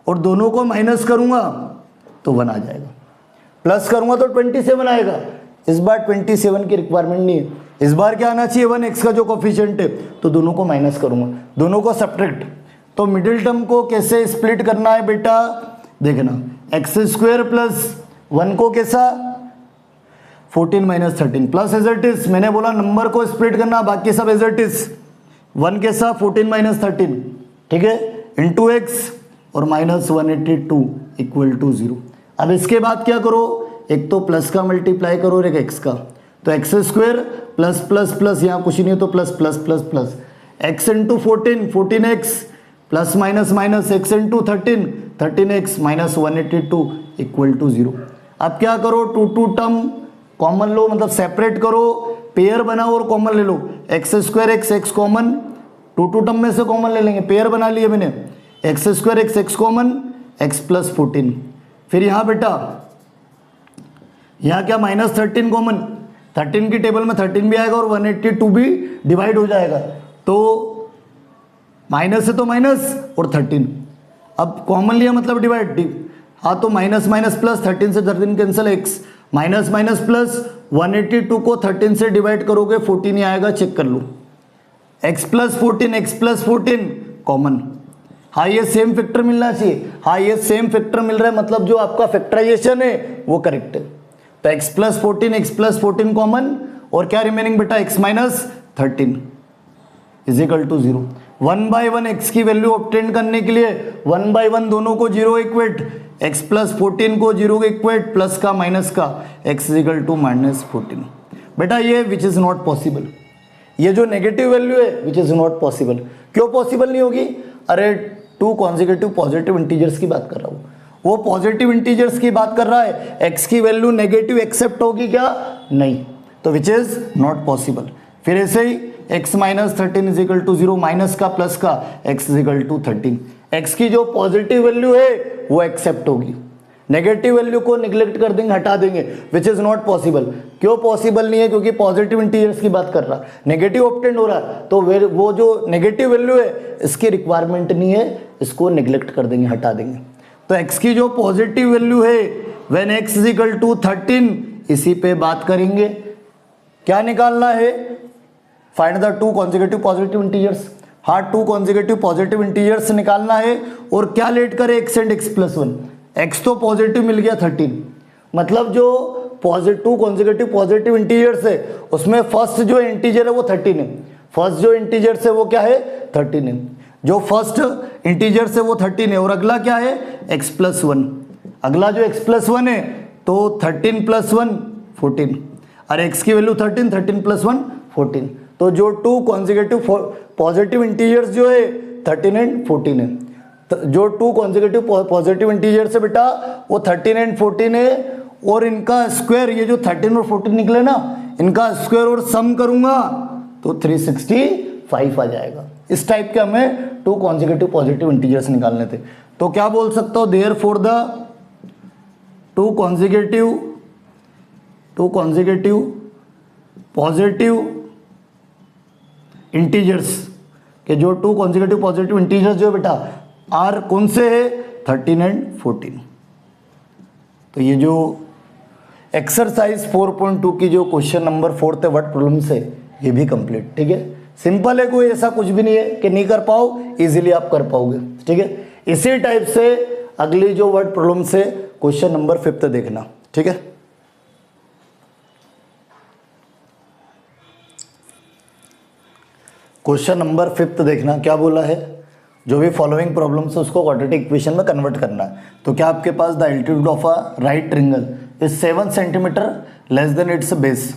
और दोनों को माइनस करूंगा तो 1 आ जाएगा, प्लस करूंगा तो 27 आएगा। इस बार 27 की रिक्वायरमेंट नहीं है, इस बार क्या आना चाहिए 1 एक्स का जो कोफिशिएंट है, तो दोनों को माइनस करूंगा, दोनों को सब्ट्रैक्ट। तो मिडिल टर्म को कैसे स्प्लिट करना है बेटा, देखना, एक्स स्क्वायर प्लस 1 को कैसा 14 minus 13 plus as it is, मैंने बोला नंबर को स्प्लिट करना, बाकी सब एज इट इज, 1 कैसा 14 माइनस 13, ठीक है, इंटू एक्स और माइनस 182 इक्वल टू 0। अब इसके बाद क्या करो, एक तो प्लस का मल्टीप्लाई करो और एक एक्स का, तो x square plus plus plus, यहाँ कुछ नहीं तो plus plus plus plus, x into 14 14x plus minus minus x into 13 13x minus 182 equal to 0। अब क्या करो, 2 टर्म कॉमन लो, मतलब सेपरेट करो, पेयर बनाओ और कॉमन ले लो, X square x common, 2 term में से कॉमन ले लेंगे, पेयर बना लिए मैंने, X square x common, X plus 14, फिर यहाँ बेटा यहाँ क्या माइनस 13 कॉमन, 13 की टेबल में 13 भी आएगा और 182 भी डिवाइड हो जाएगा, तो माइनस है तो माइनस और 13, अब कॉमन लिया मतलब डिवाइड, हाँ तो माइनस माइनस प्लस, 13 से 13 cancel, x minus minus plus, 182 को 13 से डिवाइड करोगे 14 ही आएगा, चेक कर लो। x plus 14 common. हाँ ये सेम फैक्टर मिलना चाहिए, हाँ ये सेम फैक्टर मिल रहा है, मतलब जो आपका फैक्टराइजेशन है वो करेक्ट है। तो x प्लस 14 कॉमन, और क्या रिमेनिंग बेटा x minus 13 is equal to 0। 1/1 x की वैल्यू ऑब्टेन करने के लिए 1/1 दोनों को 0 इक्वेट, x प्लस 14 को 0 इक्वेट, प्लस का माइनस का, x is equal to minus 14। बेटा ये विच इज नॉट पॉसिबल, ये जो नेगेटिव वैल्यू है विच इज नॉट पॉसिबल। क्यों पॉसिबल नहीं होगी? अरे 2 कॉन्जिक्यूटिव पॉजिटिव इंटीजर्स की बात कर रहा हूँ, वो पॉजिटिव इंटीजर्स की बात कर रहा है, x की वैल्यू नेगेटिव एक्सेप्ट होगी क्या? नहीं, तो विच इज नॉट पॉसिबल। फिर ऐसे ही x minus 13 is equal to 0, minus का प्लस का, x is equal to 13। x की जो पॉजिटिव वैल्यू है वो एक्सेप्ट होगी, नेगेटिव वैल्यू को निग्लेक्ट कर देंगे, हटा देंगे, विच इज नॉट पॉसिबल। क्यों पॉसिबल नहीं है? क्योंकि पॉजिटिव इंटीजर्स की बात कर रहा, नेगेटिव ऑब्टेंड हो रहा, तो वो जो नेगेटिव वैल्यू है इसकी रिक्वायरमेंट नहीं है, इसको निग्लेक्ट कर देंगे, हटा देंगे। तो x की जो पॉजिटिव वैल्यू है when x is equal to 13, इसी पे बात करेंगे। क्या निकालना है? Find the 2 consecutive positive integers. हाँ 2 कॉन्जिक्यूटिव पॉजिटिव इंटीजर्स निकालना है, और क्या लेट करे? x and x plus 1। x तो पॉजिटिव मिल गया 13, मतलब जो पॉजिटिव कॉन्जिक्यूटिव पॉजिटिव इंटीजर्स है उसमें फर्स्ट जो इंटीजर है वो 13 है, फर्स्ट जो इंटीजर्स है वो क्या है? 13 है, जो फर्स्ट इंटीजर्स है वो 13 है, और अगला क्या है? x plus 1। अगला जो x प्लस 1 है तो 13 प्लस 1 14, और x की वैल्यू 13 प्लस 1 14, तो जो 2 कॉन्जिक्यूटिव पॉजिटिव इंटीजर्स जो है 13 एंड 14 है। तो जो 2 कॉन्जिक्यूटिव पॉजिटिव इंटीजर्स है बेटा वो 13 एंड 14 है, और इनका स्क्वायर, ये जो 13 और 14 निकले ना, इनका स्क्वायर और सम करूंगा तो 365 आ जाएगा। इस टाइप के हमें 2 कॉन्जिक्यूटिव पॉजिटिव इंटीजर्स निकालने थे। तो क्या बोल सकता हूं? Therefore the 2 consecutive positive integers के जो 2 कॉन्जिक्यूटिव पॉजिटिव इंटीजर्स जो बेटा आर कौन से है? 13 एंड 14। तो ये जो एक्सरसाइज 4.2 की जो question number 4th word problems है ये भी कंप्लीट। ठीक है, सिंपल है, कोई ऐसा कुछ भी नहीं है कि नहीं कर पाओ, इजीली आप कर पाओगे। ठीक है, इसी टाइप से अगली जो वर्ड प्रॉब्लम्स है क्वेश्चन नंबर 5th देखना। ठीक है, क्वेश्चन नंबर 5th देखना, क्या बोला है? जो भी फॉलोइंग प्रॉब्लम्स है उसको क्वाड्रेटिक इक्वेशन में कन्वर्ट करना है। तो क्या आपके पास the altitude of a right triangle is 7 centimetre less than its base.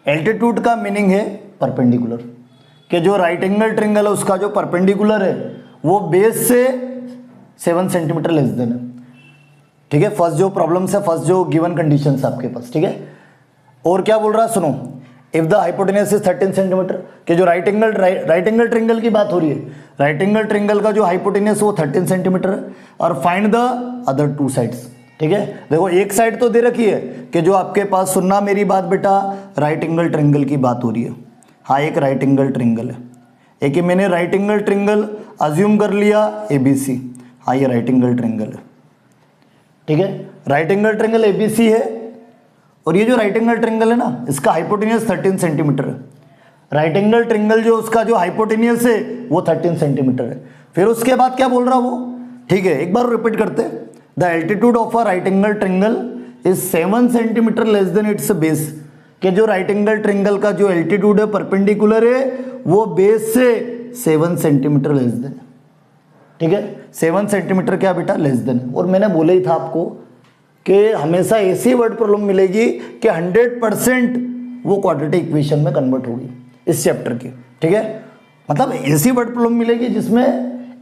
Altitude का मीनिंग है परपेंडिकुलर, कि जो राइट एंगल ट्रिंगल है उसका जो परपेंडिकुलर है वो बेस से 7 सेंटीमीटर लेस देन है। ठीक है, फर्स्ट जो प्रॉब्लम्स है, फर्स्ट जो गिवन कंडीशन है आपके पास। ठीक है, और क्या बोल रहा है सुनो, if the hypotenuse is 13 centimetre, के जो राइट एंगल ट्रिंगल की बात हो रही है, राइट एंगल ट्रिंगल का जो हाइपोटेनस वो 13 सेंटीमीटर है, और फाइंड द अदर 2 साइड्स। ठीक है, देखो एक साइड तो दे रखी है कि जो आपके पास, सुनना मेरी बात बेटा, राइट एंगल ट्रिंगल की बात हो रही है। हाँ एक राइट एंगल ट्रिंगल है, एक मैंने राइट एंगल ट्रिंगल अज्यूम कर लिया ABC। हाँ ये राइट एंगल ट्रिंगल है। ठीक है, राइट एंगल ट्रिंगल ABC है, और ये जो राइट एंगल ट्रिंगल है ना इसका हाइपोटेनियस 13 सेंटीमीटर है। राइट एंगल ट्रिंगल जो उसका जो हाइपोटेनियस है वो 13 सेंटीमीटर है। फिर उसके बाद क्या बोल रहा वो? ठीक है, एक बार रिपीट करते, the altitude of a right angle triangle is 7 centimetre less than its base, कि जो राइट एंगल ट्रिंगल का जो एल्टीट्यूड है परपेंडिकुलर है वो बेस से 7 सेंटीमीटर लेस देन। ठीक है, 7 सेंटीमीटर क्या बेटा? Less than. और मैंने बोला ही था आपको कि हमेशा ऐसी वर्ड प्रॉब्लम मिलेगी कि 100% वो क्वाड्रेटिक इक्वेशन में कन्वर्ट होगी इस चैप्टर की। ठीक है, मतलब ऐसी वर्ड प्रॉब्लम मिलेगी जिसमें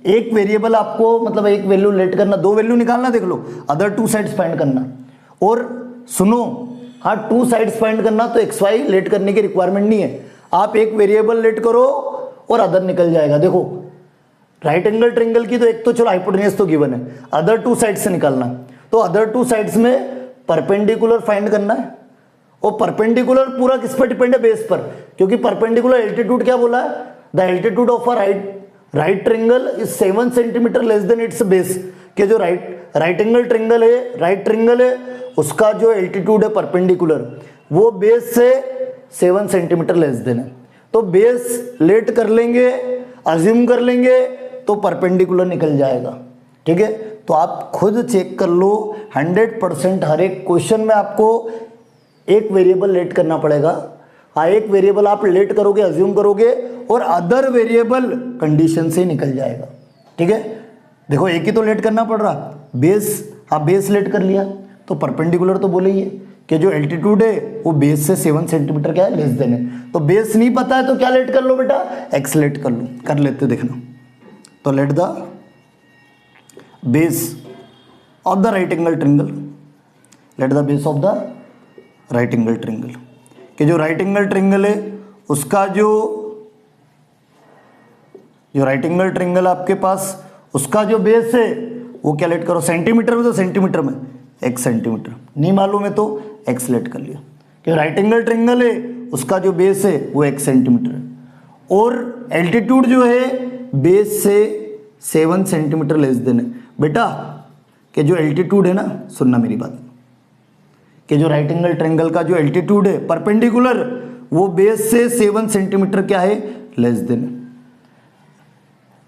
एक वेरिएबल आपको, मतलब एक वैल्यू लेट करना, 2 वैल्यू निकालना, देख लो, अदर 2 साइड्स फाइंड करना। और सुनो, हाँ 2 साइड्स फाइंड करना, तो XY लेट करने की रिक्वायरमेंट नहीं है, आप एक वेरिएबल लेट करो और अदर निकल जाएगा। देखो राइट एंगल ट्रिंगल की तो एक तो चलो हाइपोटेनस तो गिवन है, अदर 2 साइड्स से निकालना, तो अदर 2 साइड्स में परपेंडिकुलर फाइंड करना है। और परपेंडिकुलर पूरा किस पर डिपेंड है? बेस पर, क्योंकि परपेंडिकुलर एल्टीट्यूड क्या बोला है? The altitude of a right triangle is 7 centimetre less than its base, के जो राइट एंगल ट्रिंगल है, राइट ट्रिंगल है, उसका जो एल्टीट्यूड है परपेंडिकुलर वो बेस से 7 सेंटीमीटर लेस देन है। तो बेस लेट कर लेंगे, अज्यूम कर लेंगे तो परपेंडिकुलर निकल जाएगा। ठीक है, तो आप खुद चेक कर लो, 100% हर एक क्वेश्चन में आपको एक वेरिएबल लेट करना पड़ेगा। हाँ, एक वेरिएबल आप लेट करोगे, अज्यूम करोगे और अदर वेरिएबल कंडीशन से निकल जाएगा। ठीक है, देखो एक ही तो लेट करना पड़ रहा, बेस, हाँ बेस लेट कर लिया तो परपेंडिकुलर तो बोले ही है कि जो एल्टीट्यूड है वो बेस से 7 सेंटीमीटर क्या है, लेस देन है। तो बेस नहीं पता है तो क्या लेट कर लो बेटा, एक्स लेट कर लो, कर लेते देखना। तो let the base of the right angle triangle, let the base of the right angle triangle, कि जो राइट एंगल ट्रिंगल है उसका जो राइट एंगल ट्रिंगल आपके पास उसका जो बेस है वो क्या लेट करो, सेंटीमीटर में तो सेंटीमीटर में एक्स सेंटीमीटर, नहीं मालूम है तो एक्स लेट कर लिया। कि राइट एंगल ट्रिंगल है उसका जो बेस है वो एक्स सेंटीमीटर है और एल्टीट्यूड जो है बेस से 7 सेंटीमीटर लेस देन है। बेटा कि जो एल्टीट्यूड है ना, सुनना मेरी बात, कि जो राइट एंगल ट्रायंगल का जो एल्टीट्यूड है परपेंडिकुलर वो बेस से 7 सेंटीमीटर क्या है, less than.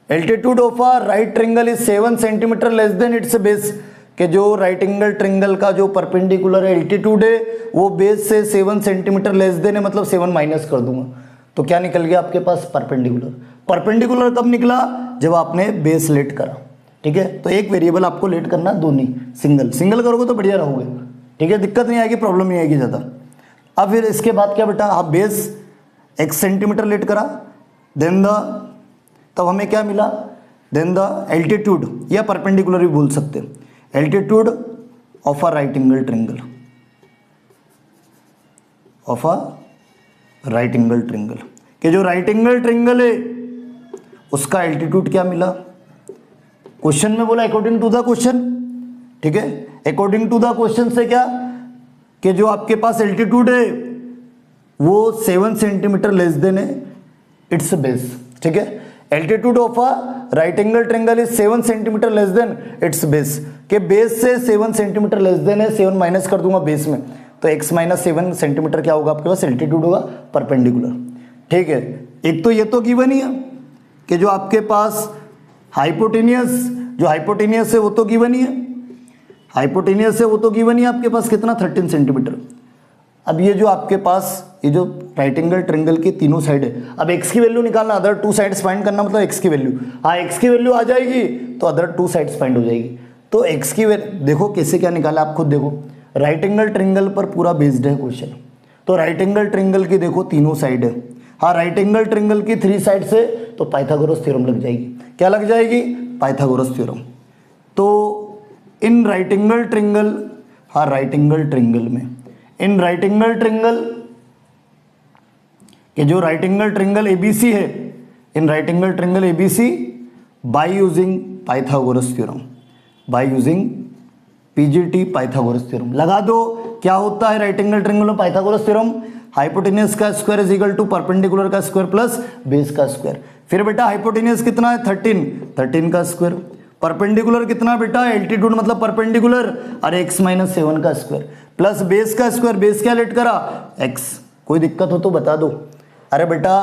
Altitude of a right triangle is 7 centimetre less than its base, कि जो राइट एंगल ट्रायंगल का जो परपेंडिकुलर एल्टीट्यूड है वो बेस से 7 सेंटीमीटर लेस देन है, मतलब 7 माइनस कर दूंगा तो क्या निकल गया आपके पास, परपेंडिकुलर। परपेंडिकुलर कब निकला, जब आपने बेस लेट करा। ठीक है, तो एक वेरिएबल आपको लेट करना, दो नहीं, सिंगल। सिंगल करोगे तो बढ़िया रहोगे। ठीक है, दिक्कत नहीं आएगी, प्रॉब्लम नहीं आएगी ज़्यादा। अब फिर इसके बाद क्या बेटा, आप बेस x सेंटीमीटर लेट करा, देन द, तब हमें क्या मिला, देन द एल्टीट्यूड या परपेंडिकुलर भी बोल सकते हैं, altitude of a right angle triangle, of a right angle triangle, कि जो राइट एंगल ट्रायंगल है उसका एल्टीट्यूड क्या मिला, क्वेश्चन में बोला अकॉर्डिंग टू द क्वेश्चन। ठीक है, अकॉर्डिंग टू द क्वेश्चन से क्या, कि जो आपके पास एल्टीट्यूड है वो 7 सेंटीमीटर लेस देन है इट्स बेस। ठीक है, altitude of a right angle triangle is 7 centimetre less than its base, के बेस से 7 सेंटीमीटर लेस देन है, 7 माइनस कर दूंगा बेस में तो x माइनस 7 सेंटीमीटर क्या होगा आपके पास, एल्टीट्यूड होगा परपेंडिकुलर। ठीक है, एक तो ये तो गिवन ही है कि जो आपके पास हाइपोटेनियस, जो हाइपोटेनियस है वो तो गिवन ही है, हाइपोटेनियस है वो तो गिवन ही है आपके पास कितना, 13 सेंटीमीटर। अब ये जो आपके पास ये जो राइट एंगल ट्रायंगल की तीनों साइड है, अब x की वैल्यू निकालना, अदर टू साइड्स फाइंड करना, मतलब x की वैल्यू, हाँ x की वैल्यू आ जाएगी तो अदर टू साइड्स फाइंड हो जाएगी। तो x की वैल्यू देखो कैसे क्या निकाला, आप खुद देखो, राइट एंगल ट्रायंगल पर पूरा बेस्ड है क्वेश्चन। तो राइट एंगल ट्रायंगल की देखो तीनों साइड है, हाँ राइट एंगल ट्रायंगल की 3 साइड से तो पाइथागोरस थ्योरम लग जाएगी। क्या लग जाएगी, पाइथागोरस थ्योरम। तो इन राइट एंगल ट्रायंगल, हाँ राइट एंगल ट्रायंगल में, इन राइट एंगल ट्रायंगल के जो राइट एंगल ट्रायंगल एबीसी है, in right angle triangle ABC by using Pythagoras theorem, by using PGT Pythagoras theorem लगा दो। क्या होता है राइट एंगल ट्रायंगल में पाइथागोरस थ्योरम, हाइपोटेनियस का square is equal to perpendicular का स्क्वायर प्लस बेस का स्क्वायर। फिर बेटा हाइपोटेनियस कितना है 13, 13 का स्क्वायर, परपेंडिकुलर कितना बेटा, एल्टीट्यूड मतलब परपेंडिकुलर, अरे x माइनस 7 का स्क्वायर प्लस बेस का स्क्वायर, बेस क्या लेट करा, x। कोई दिक्कत हो तो बता दो। अरे बेटा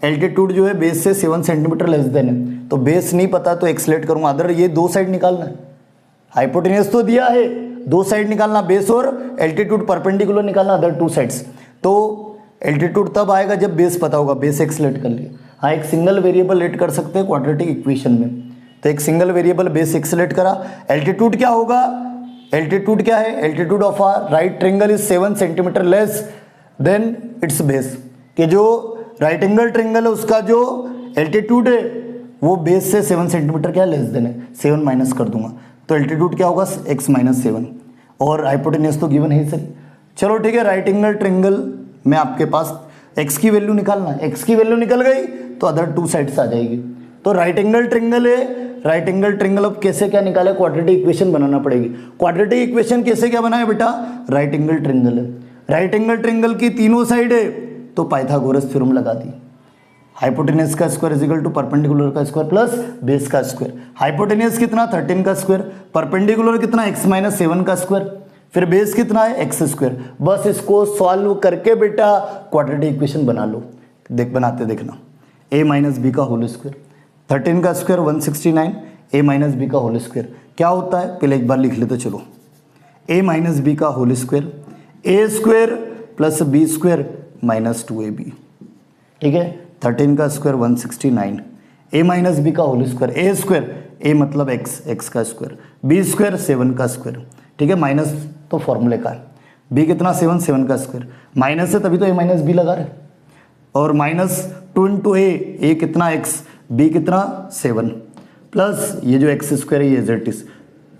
एल्टीट्यूड जो है बेस से 7 सेंटीमीटर लेस देन है, तो बेस नहीं पता तो x लेट करूंगा, अदर ये दो साइड निकालना है, हाइपोटेनियस तो दिया है, दो साइड निकालना, बेस और एल्टीट्यूड परपेंडिकुलर निकालना, अदर टू साइड्स। तो एल्टीट्यूड तब आएगा जब बेस पता होगा, बेस x लेट कर लिया। हाँ एक सिंगल वेरिएबल लेट कर सकते हैं क्वाड्रेटिक इक्वेशन में, तो एक single variable base x let करा, एल्टीट्यूड क्या होगा, एल्टीट्यूड क्या है, altitude of a right triangle is 7 centimetre less than its base, कि जो राइट एंगल ट्रायंगल है उसका जो एल्टीट्यूड है वो बेस से 7 सेंटीमीटर क्या लेस देन है, 7 माइनस कर दूंगा तो एल्टीट्यूड क्या होगा, x माइनस 7, और हाइपोटेनियस तो गिवन है सही। चलो ठीक है, राइट एंगल ट्रायंगल में आपके पास x की वैल्यू निकालना, x की वैल्यू निकल गई तो अदर टू साइड्स आ जाएगी। तो राइट एंगल ट्रायंगल है, राइट एंगल ट्रायंगल अब कैसे क्या निकाले, क्वाड्रेटिक इक्वेशन बनाना पड़ेगी। क्वाड्रेटिक इक्वेशन कैसे क्या बनाए बेटा, राइट एंगल ट्रायंगल है, राइट एंगल ट्रायंगल की तीनों साइड है तो पाइथागोरस थ्योरम लगा दी, हाइपोटेनियस का square is equal to perpendicular का स्क्वायर प्लस बेस का स्क्वायर। हाइपोटेनियस कितना 13 का स्क्वायर, परपेंडिकुलर कितना x माइनस 7 का स्क्वायर, फिर बेस कितना है x स्क्वायर। बस इसको सॉल्व करके बेटा क्वाड्रेटिक इक्वेशन बना लो। बनाते देखना, a माइनस बी का होल स्क्वायर, 13 का स्क्वायर 169, a माइनस बी का होल स्क्वायर क्या होता है पहले एक बार लिख लेते चलो। a माइनस बी का whole square, a square plus b square minus 2ab, ठीक है। 13 का स्क्वायर 169, a माइनस बी का whole square, a square, a मतलब x का स्क्वायर, b स्क्वायर 7 का स्क्वायर, ठीक है। माइनस तो फॉर्मूले का है, b कितना 7 का स्क्वायर, माइनस है तभी तो a माइनस बी लगा रहे, और माइनस 2 इंटू a कितना x, b कितना 7 प्लस ये जो x स्क्वायर है ये z इज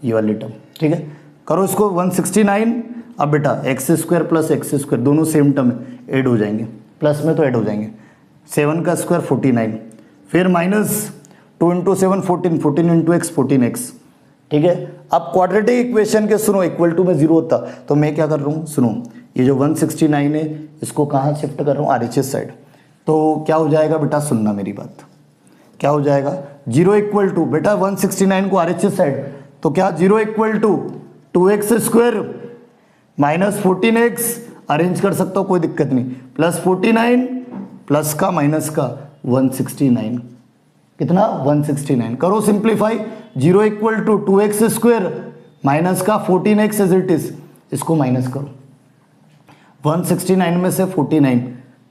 ये वाली टर्म, ठीक है। करो इसको 169, अब बेटा x square plus x square दोनों सेम टर्म ऐड हो जाएंगे, प्लस में तो ऐड हो जाएंगे। 7 का स्क्वायर 49, फिर minus 2 into 7 14, 14 into x 14x, ठीक है। अब क्वाड्रेटिक इक्वेशन के सुनो इक्वल टू में 0 होता तो मैं क्या कर रहा हूँ, सुनो ये जो 169 है इसको कहाँ शिफ्ट कर रहा हूँ, RHS साइड। तो क्या हो जाएगा बेटा, सुनना मेरी बात, क्या हो जाएगा 0 इक्वल टू बेटा 169 को RHS साइड, तो क्या 0 equal to 2x square minus 14x, arrange कर सकता हूँ कोई दिक्कत नहीं, प्लस 49 प्लस का माइनस का 169, कितना 169। करो simplify, 0 equal to 2x square minus का 14x एज इट इज, इसको माइनस करो 169 में से 49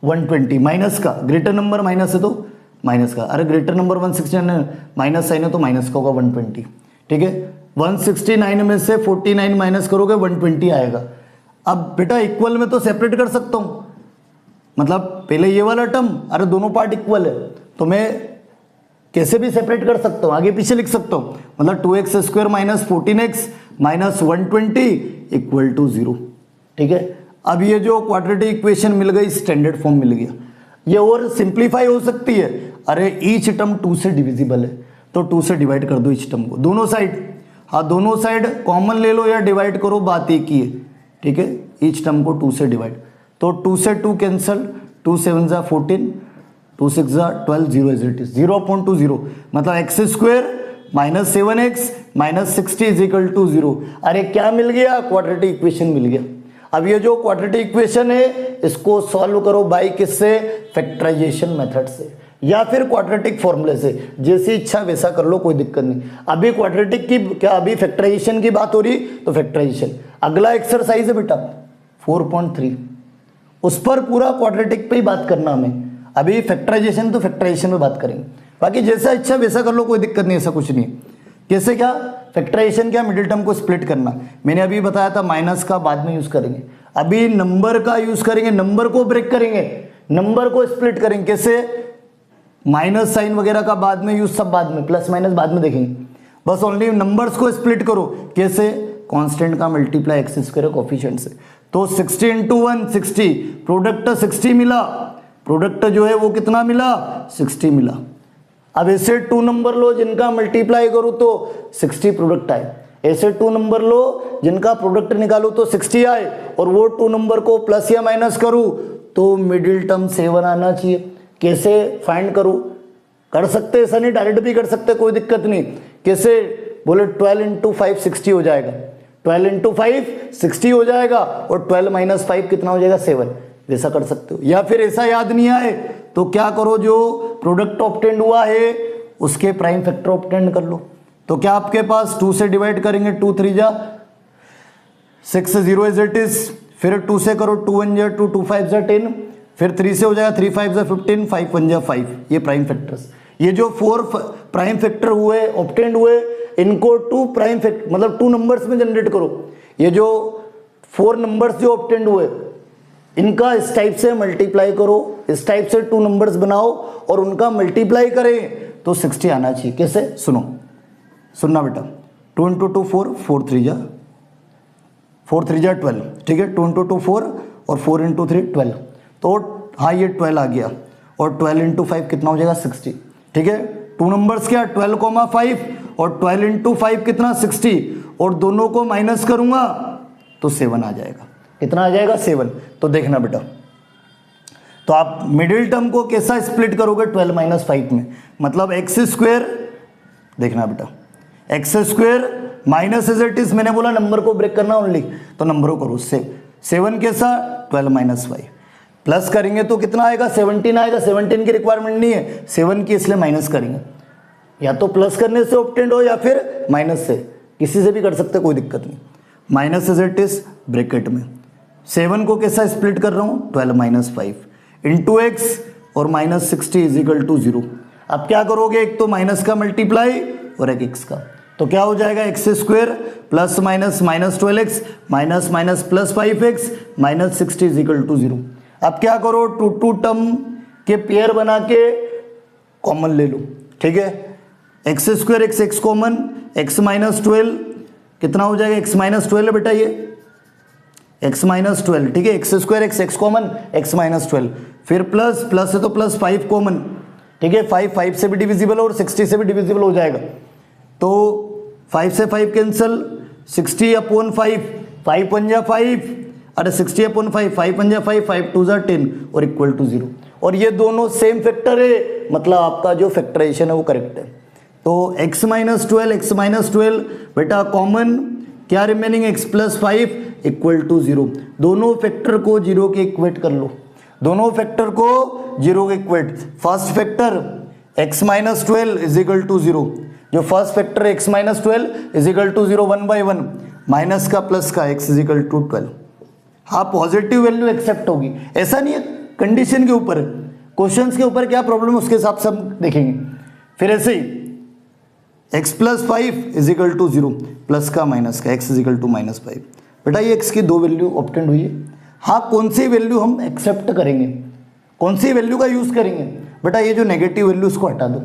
120 माइनस का, ग्रेटर नंबर माइनस है तो माइनस का, अरे ग्रेटर नंबर 169 माइनस साइन है तो माइनस का होगा 120, ठीक है। 169 में से 49 माइनस करोगे 120 आएगा। अब बेटा इक्वल में तो सेपरेट कर सकता हूँ, मतलब पहले ये वाला टर्म, अरे दोनों पार्ट इक्वल है तो मैं कैसे भी सेपरेट कर सकता हूँ, आगे पीछे लिख सकता हूँ, मतलब 2x square minus 14x minus 120 equal to 0, ठीक है। अब ये जो क्वाड्रेटिक इक्वेशन मिल गई स्टैंडर्ड फॉर्म मिल गया, ये और सिंप्लीफाई हो सकती है, अरे ईच टर्म 2 से डिविजिबल है तो 2 से डिवाइड कर दो ईच टर्म को, दोनों साइड, हाँ दोनों साइड कॉमन ले लो या डिवाइड करो, बात एक ही है, ठीक है। ईच टर्म को 2 से डिवाइड, तो 2 से 2 कैंसल, 2 7 जा 14, 2 6 जा 12, 0 इज इट इज 0.20, मतलब x square minus 7x minus 60 is equal to 0। अरे क्या मिल गया, क्वाड्रेटिक इक्वेशन मिल गया। अब ये जो क्वाड्रेटिक इक्वेशन है इसको सॉल्व करो बाय किससे, फैक्टराइजेशन मेथड से या फिर क्वाड्रेटिक फॉर्मूले से, जैसी इच्छा वैसा कर लो, कोई दिक्कत नहीं। अभी क्वाड्रेटिक की क्या, अभी फैक्टराइजेशन की बात हो रही तो फैक्टराइजेशन। अगला एक्सरसाइज है बेटा 4.3, उस पर पूरा क्वाड्रेटिक पे ही बात करना हमें, अभी फैक्टराइजेशन तो फैक्टराइजेशन में बात करेंगे, बाकी जैसा इच्छा वैसा कर लो, कोई दिक्कत नहीं, ऐसा कुछ नहीं। कैसे क्या फैक्टराइजेशन, क्या मिडिल टर्म को स्प्लिट करना, मैंने अभी बताया था, माइनस का बाद में यूज करेंगे, अभी नंबर का यूज करेंगे, नंबर को ब्रेक करेंगे, नंबर को स्प्लिट करेंगे। कैसे, माइनस साइन वगैरह का बाद में यूज, सब बाद में, प्लस माइनस बाद में देखेंगे, बस ओनली नंबर्स को स्प्लिट करो। कैसे, कांस्टेंट का मल्टीप्लाई एक्स स्क्वायर कोफिशिएंट से, तो 60 इंटू 1 60, प्रोडक्ट 60 मिला, प्रोडक्ट जो है वो कितना मिला 60 मिला। अब ऐसे 2 नंबर लो जिनका मल्टीप्लाई करो तो 60 प्रोडक्ट आए, ऐसे 2 नंबर लो जिनका प्रोडक्ट निकालो तो 60 आए, और वो 2 नंबर को प्लस या माइनस करूं तो मिडिल टर्म 7 आना चाहिए। कैसे फाइंड करूं, कर सकते, ऐसा नहीं डायरेक्ट भी कर सकते, कोई दिक्कत नहीं। कैसे बोले 12 इंटू 5 60 हो जाएगा, 12 इंटू 5 60 हो जाएगा, और 12 माइनस 5 कितना हो जाएगा 7, वैसा कर सकते हो। या फिर ऐसा याद नहीं आए तो क्या करो, जो प्रोडक्ट ऑब्टेंड हुआ है उसके प्राइम फैक्टर ऑब्टेंड कर लो। तो क्या आपके पास 2 से डिवाइड करेंगे, 2 3 जा 6 0 इज इट इज, फिर 2 से करो 2 1 जा 2 2 5 जा 10, फिर 3 से हो जाएगा 3 5 जा 15, 5 1 जा 5, ये प्राइम फैक्टर्स। ये जो 4 प्राइम फैक्टर हुए ऑब्टेंड हुए, इनको 2 प्राइम फैक्टर मतलब 2 नंबर्स में जनरेट करो। ये जो 4 नंबर्स जो ऑब्टेंड हुए इनका इस टाइप से मल्टीप्लाई करो, इस टाइप से 2 नंबर्स बनाओ और उनका मल्टीप्लाई करें तो 60 आना चाहिए। कैसे, सुनो, सुनना बेटा, 2 इंटू 2 4, 4 3 जा 12, ठीक है। 2 इंटू 2 4 और 4 इंटू 3 12, तो हाँ ये 12 आ गया, और 12 इंटू 5 कितना हो जाएगा 60, ठीक है। 2 नंबर्स क्या 12,5 और 12 इंटू 5 कितना 60, और दोनों को माइनस करूंगा तो 7 आ जाएगा। कितना आ जाएगा 7। तो देखना बेटा तो आप मिडिल टर्म को कैसा स्प्लिट करोगे 12 माइनस 5 में, मतलब एक्स स्क्वेयर, देखना बेटा x square minus as it is, मैंने बोला नंबर को ब्रेक करना ओनली, तो नंबरों करो उससे 7 कैसा 12 माइनस 5 प्लस करेंगे तो कितना आएगा 17 आएगा, 17 की रिक्वायरमेंट नहीं है 7 की, इसलिए माइनस करेंगे, या तो प्लस करने से ऑब्टेंड हो या फिर माइनस से, किसी से भी कर सकते कोई दिक्कत नहीं। Minus as it is bracket में 7 को कैसा स्प्लिट कर रहा हूँ 12 माइनस 5 इंटू एक्स और माइनस 60 इज इक्वल टू 0। अब क्या करोगे, एक तो माइनस का मल्टीप्लाई और एक एक्स का, तो क्या हो जाएगा x square plus minus minus 12x minus minus plus 5x minus 60 is equal to 0। अब क्या करो, टू टर्म के पेयर बना के कॉमन ले लो, ठीक है, x square x common, x minus 12 कितना हो जाएगा, एक्स माइनस 12 है बेटा ये एक्स माइनस 12, ठीक है, x square x common x minus 12, फिर प्लस प्लस है तो प्लस 5 कॉमन, ठीक है, 5 से भी डिविजिबल और 60 से भी डिविजिबल हो जाएगा, तो 5 से 5 कैंसिल, 60 अपॉन 5, 5 पंजा 5, अरे 60 अपॉन 5, 5 पंजा 5, 5 टू 10 और इक्वल टू 0, और ये दोनों सेम फैक्टर है, मतलब आपका जो फैक्टराइजेशन है वो करेक्ट है। तो x माइनस 12 बेटा कॉमन, क्या remaining x plus 5 equal to 0, दोनों फैक्टर को 0 के इक्वेट कर लो, दोनों फैक्टर को 0 के equate, first factor x minus 12 is equal to 0, जो first factor x minus 12 is equal to 0 1 by 1, minus का प्लस का x इज इक्वल टू 12, हाँ पॉजिटिव वैल्यू एक्सेप्ट होगी, ऐसा नहीं है कंडीशन के ऊपर, क्वेश्चंस के ऊपर क्या प्रॉब्लम उसके हिसाब से हम देखेंगे। फिर ऐसे ही x plus 5 is equal to 0 plus का माइनस का x is equal to minus 5, बेटा ये x की दो वैल्यू ऑब्टेंड हुई है, हाँ कौन सी वैल्यू हम एक्सेप्ट करेंगे, कौन सी वैल्यू का यूज करेंगे, बेटा ये जो नेगेटिव वैल्यू इसको हटा दो,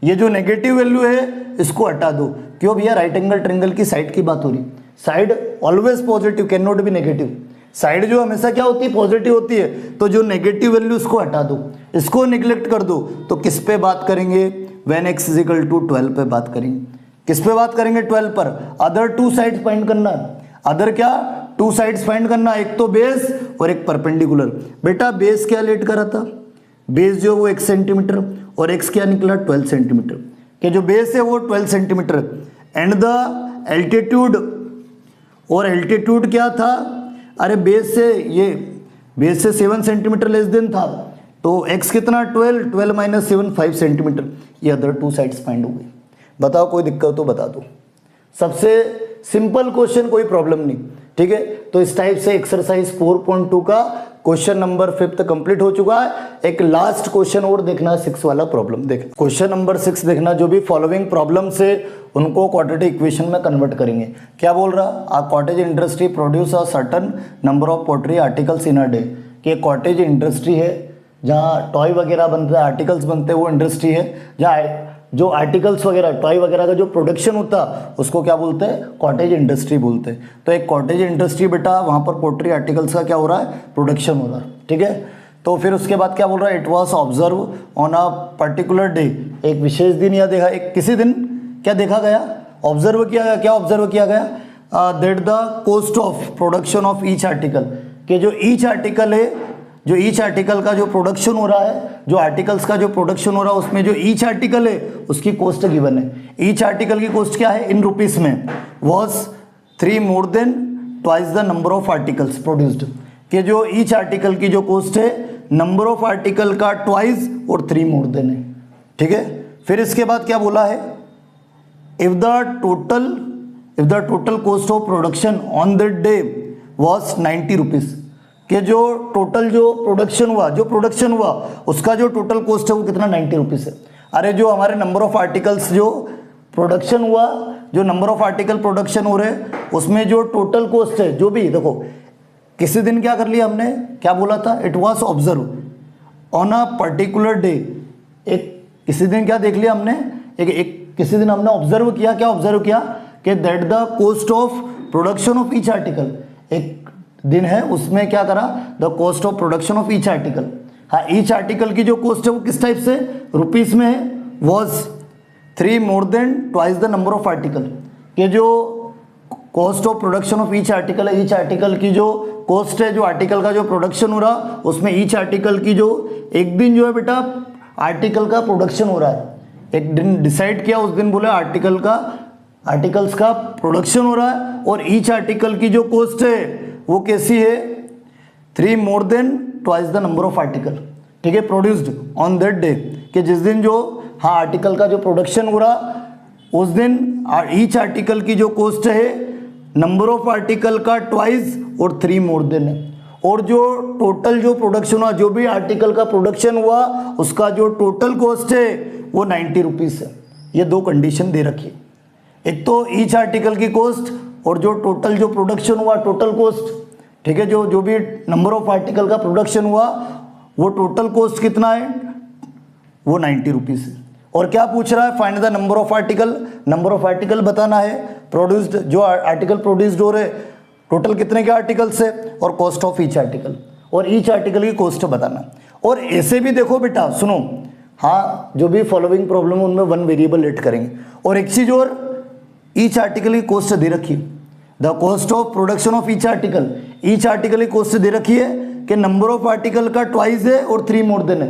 ये जो नेगेटिव वैल्यू है इसको हटा दो, क्यों भैया राइट एंगल ट्रायंगल की साइड की बात हो रही, side always positive can not be negative, side जो हमेशा क्या होती है पॉजिटिव होती है, तो जो नेगेटिव वैल्यू इसको हटा दो, इसको निग्लेक्ट कर दो, तो किस पे बात करेंगे, when x is equal to 12 पे बात करेंगे, किस पे बात करेंगे 12 पर, अदर टू साइड्स फाइंड करना, अदर क्या टू साइड्स फाइंड करना, एक तो बेस और एक परपेंडिकुलर, बेटा बेस क्या लेट करा था, बेस जो वो 1 सेंटीमीटर और x क्या निकला 12 सेंटीमीटर, कि जो बेस है वो 12 सेंटीमीटर एंड द एल्टीट्यूड, और एल्टीट्यूड क्या था, अरे बेस से 7 सेंटीमीटर लेस देन था, तो x कितना 12 माइनस 7 5 सेंटीमीटर, ये अदर टू साइड्स फाइंड हो गई, बताओ कोई दिक्कत तो बता दो, सबसे सिंपल क्वेश्चन कोई प्रॉब्लम नहीं, ठीक है। तो इस टाइप से एक्सरसाइज 4.2 का क्वेश्चन नंबर 5 कंप्लीट हो चुका है, एक लास्ट क्वेश्चन और देखना 6 वाला प्रॉब्लम देख, क्वेश्चन नंबर 6 देखना, जो भी फॉलोइंग प्रॉब्लम से उनको क्वाड्रेटिक इक्वेशन में कन्वर्ट करेंगे। क्या बोल रहा, आ cottage industry produce a certain number of pottery articles in a day, कि कॉटेज इंडस्ट्री है जहाँ टॉय वगैरह बनता है, आर्टिकल्स बनते हैं, वो इंडस्ट्री है जहाँ जो आर्टिकल्स वगैरह टॉय वगैरह का जो प्रोडक्शन होता है उसको क्या बोलते हैं, कॉटेज इंडस्ट्री बोलते हैं। तो एक कॉटेज इंडस्ट्री बेटा वहाँ पर पोट्री आर्टिकल्स का क्या हो रहा है, प्रोडक्शन हो रहा है, ठीक है। तो फिर उसके बाद क्या बोल रहा है, it was observe on a particular day, एक विशेष दिन या देखा, एक किसी दिन क्या देखा गया, ऑब्जर्व किया गया, क्या ऑब्जर्व किया गया, that the cost of production of each article, कि जो ईच आर्टिकल है, जो ईच आर्टिकल का जो प्रोडक्शन हो रहा है, जो आर्टिकल्स का जो प्रोडक्शन हो रहा है उसमें जो ईच आर्टिकल है उसकी कॉस्ट गिवन है, ईच आर्टिकल की कॉस्ट क्या है इन रुपीस में, was 3 more than twice the number of articles produced, कि जो ईच आर्टिकल की जो कॉस्ट है नंबर ऑफ आर्टिकल का ट्वाइस और 3 मोर देन है, ठीक है। फिर इसके बाद क्या बोला है, if the total cost of production on that day was 90 rupees, कि जो टोटल जो प्रोडक्शन हुआ उसका जो टोटल कॉस्ट है वो कितना 90 रुपीज़ है। अरे जो हमारे नंबर ऑफ आर्टिकल्स जो प्रोडक्शन हुआ, जो नंबर ऑफ आर्टिकल प्रोडक्शन हो रहे उसमें जो टोटल कॉस्ट है, जो भी देखो किसी दिन क्या कर लिया हमने, क्या बोला था, it was observe on a particular day, एक किसी दिन क्या देख लिया हमने, एक किसी दिन हमने ऑब्जर्व किया, क्या ऑब्जर्व किया कि that the cost of production of each article, एक दिन है उसमें क्या करा, the cost of production of each article, हाँ ईच आर्टिकल की जो कॉस्ट है वो किस टाइप से रुपीस में है, was 3 more than twice the number of article, कि जो cost of production of each article है, ईच आर्टिकल की जो कॉस्ट है, जो आर्टिकल का जो प्रोडक्शन हो रहा उसमें ईच आर्टिकल की जो एक दिन जो है बेटा आर्टिकल का प्रोडक्शन हो रहा है, एक दिन डिसाइड किया उस दिन बोले आर्टिकल्स का प्रोडक्शन हो रहा है, और ईच आर्टिकल की जो कॉस्ट है वो कैसी है 3 more than twice the number of article, ठीक है, प्रोड्यूस्ड ऑन दैट डे, कि जिस दिन जो हाँ आर्टिकल का जो प्रोडक्शन हो रहा उस दिन ईच आर्टिकल की जो कॉस्ट है नंबर ऑफ आर्टिकल का ट्वाइस और 3 मोर देन है, और जो टोटल जो प्रोडक्शन हुआ, जो भी आर्टिकल का प्रोडक्शन हुआ उसका जो टोटल कॉस्ट है वो 90 रुपीज़ है। ये 2 कंडीशन दे रखी है, एक तो ईच आर्टिकल की कॉस्ट और जो टोटल जो प्रोडक्शन हुआ टोटल कॉस्ट, ठीक है, जो भी नंबर ऑफ आर्टिकल का प्रोडक्शन हुआ वो टोटल कॉस्ट कितना है वो 90 रुपीज़ है। और क्या पूछ रहा है, find the number of article, number of article बताना है प्रोड्यूस्ड, जो आर्टिकल प्रोड्यूस्ड हो रहे टोटल कितने के आर्टिकल्स है, और कॉस्ट ऑफ ईच आर्टिकल, और ईच आर्टिकल की कॉस्ट बताना। और ऐसे भी देखो बेटा सुनो, हाँ जो भी फॉलोइंग प्रॉब्लम है उनमें 1 वेरिएबल लेट करेंगे, और एक चीज और ईच आर्टिकल की कॉस्ट दे रखी है, the cost of production of each article की कॉस्ट दे रखी है कि नंबर ऑफ आर्टिकल का ट्वाइस है और 3 मोर देन है।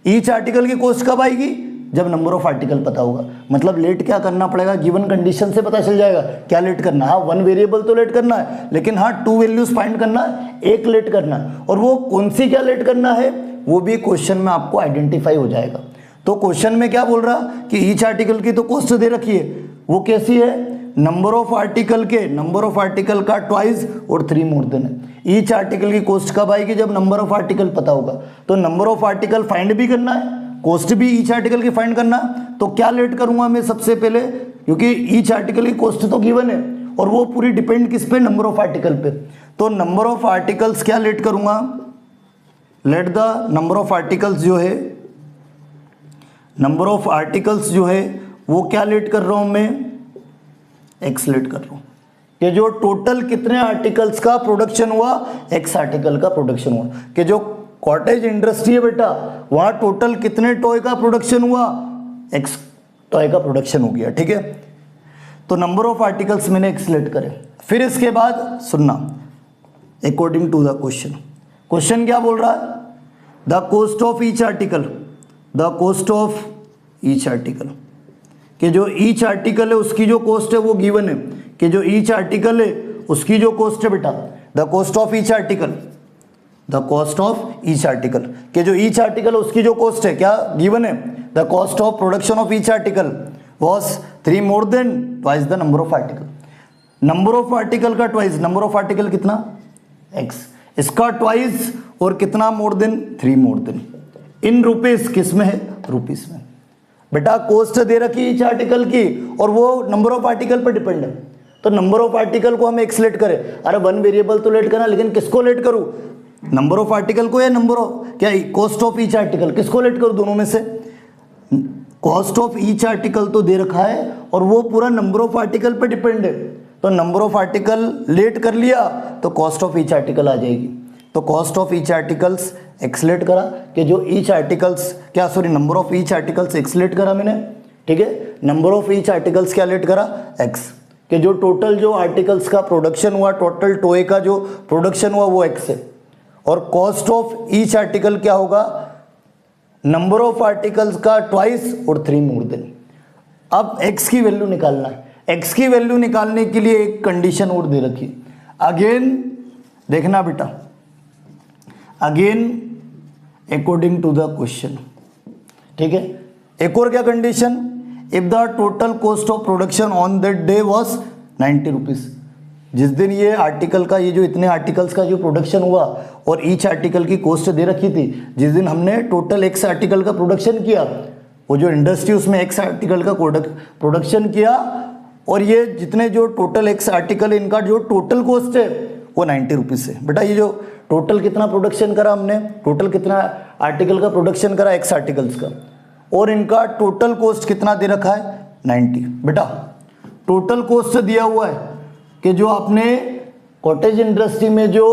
ईच आर्टिकल की कॉस्ट कब आएगी, जब नंबर ऑफ आर्टिकल पता होगा। मतलब लेट क्या करना पड़ेगा, गिवन कंडीशन से पता चल जाएगा क्या लेट करना है। हाँ 1 वेरिएबल तो लेट करना है, लेकिन हाँ 2 वैल्यूज फाइंड करना है, एक लेट करना है, और वो कौन सी क्या लेट करना है वो भी क्वेश्चन में आपको आइडेंटिफाई हो जाएगा। तो क्वेश्चन में क्या बोल रहा कि ईच आर्टिकल की तो कॉस्ट दे रखी है, वो कैसी है, नंबर ऑफ आर्टिकल का ट्वाइस और 3 मोर देन है। ईच आर्टिकल की कॉस्ट कब आएगी, जब नंबर ऑफ आर्टिकल पता होगा। तो नंबर ऑफ आर्टिकल फाइंड भी करना है, कॉस्ट भी ईच आर्टिकल की फाइंड करना। तो क्या लेट करूंगा मैं सबसे पहले, क्योंकि ईच आर्टिकल की कॉस्ट तो गिवन है और वो पूरी डिपेंड किस पे, नंबर ऑफ आर्टिकल पे। तो नंबर ऑफ आर्टिकल्स क्या लेट करूंगा, let the number of articles जो है वो क्या लेट कर रहा हूं मैं, एक्स लेट कर रहा हूं, कि जो टोटल कितने आर्टिकल्स का प्रोडक्शन हुआ, एक्स आर्टिकल का प्रोडक्शन हुआ, कि जो कॉटेज इंडस्ट्री है बेटा वहां टोटल कितने टॉय का प्रोडक्शन हुआ, एक्स टॉय का प्रोडक्शन हो गया, ठीक है। तो नंबर ऑफ आर्टिकल्स मैंने एक्स लेट करे। फिर इसके बाद सुनना, अकॉर्डिंग टू द क्वेश्चन क्या बोल रहा है, the cost of each article, कि जो ईच आर्टिकल है उसकी जो कॉस्ट है वो गिवन है, कि जो ईच आर्टिकल है उसकी जो कॉस्ट है बेटा, the cost of each article, कि जो ईच आर्टिकल है उसकी जो कॉस्ट है क्या गिवन है, the cost of production of each article was 3 more than twice the number of article. Number of article का ट्वाइस, नंबर ऑफ आर्टिकल कितना एक्स, इसका ट्वाइस और कितना मोर देन 3 मोर देन, इन रुपीस, किस में है रुपीस में। बेटा कॉस्ट दे रखी ईच आर्टिकल की और वो नंबर ऑफ आर्टिकल पर डिपेंड है, तो नंबर ऑफ आर्टिकल को हम एक्स लेट करें। अरे 1 वेरिएबल तो लेट करना, लेकिन किसको लेट करूं, नंबर ऑफ आर्टिकल को या नंबर ऑफ क्या कॉस्ट ऑफ ईच आर्टिकल, किसको लेट करूं, दोनों में से। कॉस्ट ऑफ ईच आर्टिकल तो दे रखा है और वो पूरा नंबर ऑफ आर्टिकल पर डिपेंड है, तो नंबर ऑफ आर्टिकल लेट कर लिया तो कॉस्ट ऑफ ईच आर्टिकल आ जाएगी। तो cost of each articles x let करा, कि जो each articles number of each articles x let करा मैंने, ठीक है। नंबर ऑफ ईच आर्टिकल्स क्या लेट करा एक्स, कि जो टोटल जो आर्टिकल्स का प्रोडक्शन हुआ, टोटल टॉय का जो प्रोडक्शन हुआ वो एक्स है, और कॉस्ट ऑफ ईच आर्टिकल क्या होगा, नंबर ऑफ आर्टिकल्स का ट्वाइस और 3 मोर देन। अब एक्स की वैल्यू निकालना है, एक्स की वैल्यू निकालने के लिए एक कंडीशन और दे रखी, अगेन देखना बेटा, again according to the question, ठीक है। एक और क्या condition, if the total cost of production on that day was 90 rupees, जिस दिन ये आर्टिकल का, ये जो इतने आर्टिकल्स का जो प्रोडक्शन हुआ और ईच आर्टिकल की कॉस्ट दे रखी थी, जिस दिन हमने टोटल एक्स आर्टिकल का प्रोडक्शन किया, वो जो इंडस्ट्री उसमें एक्स आर्टिकल का प्रोडक्शन किया, और ये जितने जो टोटल एक्स आर्टिकल इनका जो टोटल कॉस्ट है वो 90 रुपीज़ है। बेटा ये जो टोटल कितना प्रोडक्शन करा हमने, टोटल कितना आर्टिकल का प्रोडक्शन करा एक्स आर्टिकल्स का, और इनका टोटल कॉस्ट कितना दे रखा है 90। बेटा टोटल कॉस्ट दिया हुआ है कि जो आपने कॉटेज इंडस्ट्री में जो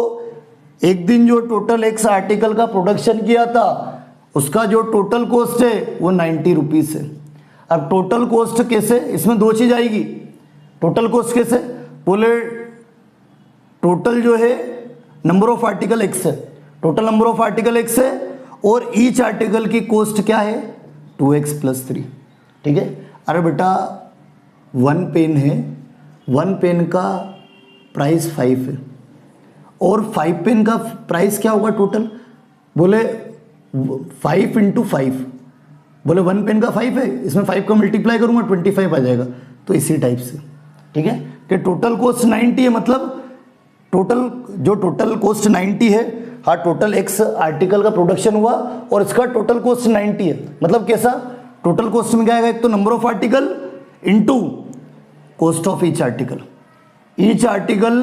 एक दिन जो टोटल एक्स आर्टिकल का प्रोडक्शन किया था उसका जो टोटल कॉस्ट है वो 90 रुपीज़ है। अब टोटल कॉस्ट कैसे, इसमें 2 चीज़ आएगी, टोटल कॉस्ट कैसे, बोले टोटल जो है नंबर ऑफ आर्टिकल एक्स है, total number of article x है और ईच आर्टिकल की कॉस्ट क्या है 2x+3, ठीक है। अरे बेटा 1 पेन है, 1 पेन का प्राइस 5 है और 5 पेन का प्राइस क्या होगा टोटल, बोले 5 × 5, बोले 1 पेन का 5 है, इसमें 5 का मल्टीप्लाई करूंगा 25 आ जाएगा। तो इसी टाइप से, ठीक है, कि टोटल कॉस्ट 90 है, मतलब टोटल कॉस्ट 90 है, हाँ टोटल एक्स आर्टिकल का प्रोडक्शन हुआ और इसका टोटल कॉस्ट 90 है, मतलब कैसा, टोटल कॉस्ट में क्या आएगा, एक तो number of article into cost of each article, each article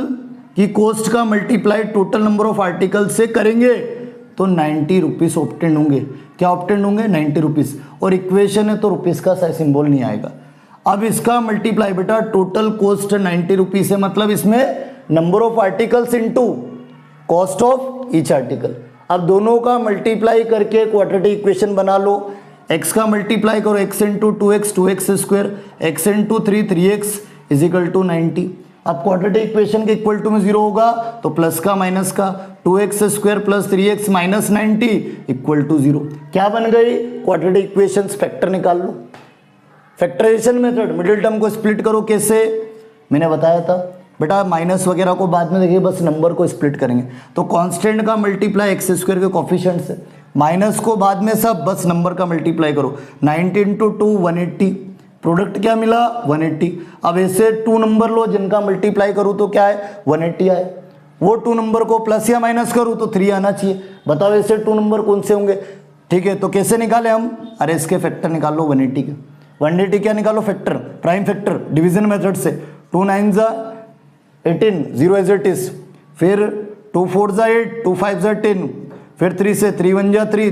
की कॉस्ट का multiply total number of article से करेंगे तो 90 रुपीस ऑब्टेंड होंगे। क्या ऑब्टेंड होंगे 90 रुपीस, और इक्वेशन है तो रुपीस का सिंबल नहीं आएगा। अब इसका मल्टीप्लाई बेटा टोटल कॉस्ट 90 रुपीस है, मतलब इसमें number of articles into cost of each article. अब दोनों का मल्टीप्लाई करके क्वाड्रेटिक इक्वेशन बना लो। x का मल्टीप्लाई करो x × 2x 2x², x × 3 3x = 90। अब क्वाड्रेटिक इक्वेशन के इक्वल टू में 0 होगा तो प्लस का माइनस का 2x² + 3x - 90 = 0। क्या बन गई क्वाड्रेटिक इक्वेशंस, फैक्टर निकाल लो। फैक्टराइजेशन मेथड, मिडिल टर्म को स्प्लिट करो, कैसे मैंने बताया था बेटा, माइनस वगैरह को बाद में देखिए, बस नंबर को स्प्लिट करेंगे। तो कांस्टेंट का मल्टीप्लाई x² के कोफिशिएंट से, माइनस को बाद में सब बस नंबर का मल्टीप्लाई करो। 90 × 2 180, प्रोडक्ट क्या मिला 180। अब ऐसे 2 नंबर लो जिनका मल्टीप्लाई करूँ तो क्या है 180 आए, वो 2 नंबर को प्लस या माइनस करूँ तो 3 आना चाहिए। बताओ ऐसे 2 नंबर कौन से होंगे, ठीक है। तो कैसे निकाले हम, अरे इसके फैक्टर निकाल लो 180 के, 180 क्या निकालो factor, prime factor division method से। 2 9 = 18, 0 एज इट इज, फिर 2 4 = 8, 2 5 = 10, फिर 3 से 3 1 = 3,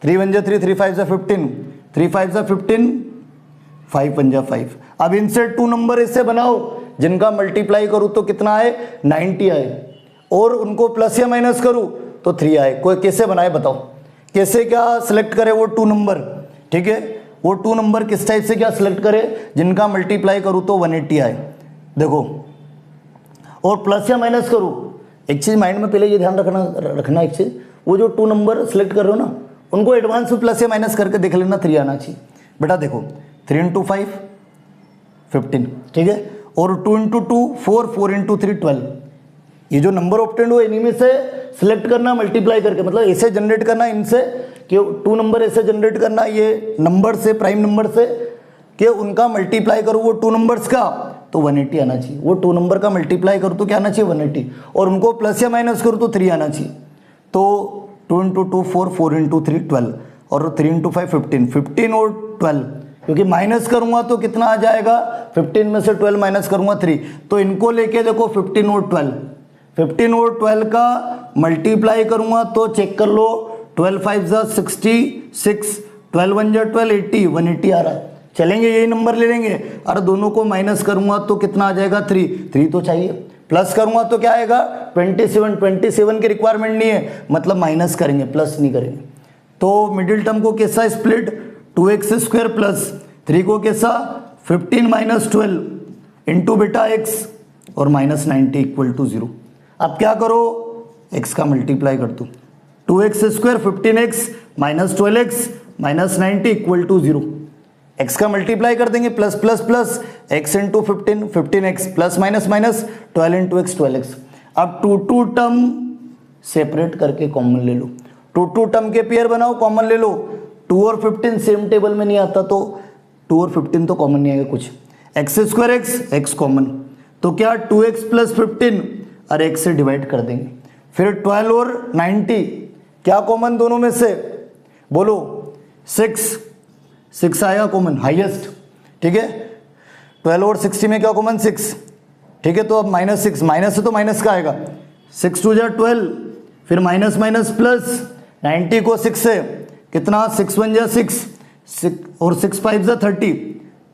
3 1 = 3, 3 5 = 15, 3 5 = 15, 5 1 = 5। अब इनसे 2 नंबर ऐसे बनाओ जिनका मल्टीप्लाई करूँ तो कितना आए 90 आए, और उनको प्लस या माइनस करूँ तो 3 आए। कोई कैसे बनाए बताओ, कैसे क्या सिलेक्ट करे वो 2 नंबर, ठीक है। वो 2 नंबर किस टाइप से क्या सिलेक्ट करे जिनका मल्टीप्लाई करूँ तो 180 आए, देखो, और प्लस या माइनस करूँ। एक चीज़ माइंड में पहले ये ध्यान रखना एक चीज़, वो जो 2 नंबर सिलेक्ट कर रहे हो ना उनको एडवांस में प्लस या माइनस करके देख लेना, 3 आना चाहिए। बेटा देखो 3 × 5 15, ठीक है, और 2 × 2 4, 4 × 3 12। ये जो नंबर ऑब्टेंड हुए इन्हीं में से सिलेक्ट करना मल्टीप्लाई करके, मतलब ऐसे जनरेट करना इनसे कि 2 नंबर ऐसे जनरेट करना ये नंबर से, प्राइम नंबर से, कि उनका मल्टीप्लाई करो वो 2 नंबर्स का तो 180 आना चाहिए। वो 2 नंबर का मल्टीप्लाई करो तो क्या आना चाहिए 180, और उनको प्लस या माइनस करो तो 3 आना चाहिए। तो 2 × 2 4, 4 × 3 12, और 3 × 5 15, 15 और 12, क्योंकि माइनस करूंगा तो कितना आ जाएगा 15 में से 12 माइनस करूंगा 3, तो इनको लेके देखो 15 और 12, 15 और 12 का मल्टीप्लाई करूंगा तो चेक कर लो, 12 5 = 66, 12 1 = 12, 80, 180 आ रहा है। चलेंगे यही नंबर ले लेंगे। अरे दोनों को माइनस करूंगा तो कितना आ जाएगा 3 तो चाहिए, प्लस करूंगा तो क्या आएगा 27, 27 की रिक्वायरमेंट नहीं है, मतलब माइनस करेंगे प्लस नहीं करेंगे। तो मिडिल टर्म को कैसा स्प्लिट, 2x² + 3 को कैसा 15 - 12 इंटू बेटा x और -90 = 0। अब क्या करो x का मल्टीप्लाई कर दो, 2x² 15x - 12x -90 = 0। x का मल्टीप्लाई कर देंगे plus plus plus, x × 15 15x plus minus minus 12 × x 12x। अब 2 टर्म सेपरेट करके कॉमन ले लो, 2 टर्म के पेयर बनाओ, कॉमन ले लो। 2 और 15 सेम टेबल में नहीं आता तो 2 और 15 तो कॉमन नहीं आएगा कुछ, x² x कॉमन, तो क्या 2x + 15 और x से डिवाइड कर देंगे। फिर 12 और 90 क्या कॉमन दोनों में से, बोलो 6 आया कॉमन हाईएस्ट, ठीक है। 12 और 60 में क्या कॉमन 6, ठीक है। तो अब -6, माइनस है तो माइनस का आएगा, 6 2 = 12, फिर माइनस माइनस प्लस, 90 को 6 से कितना 6 1 = 6 और 6 5 = 30,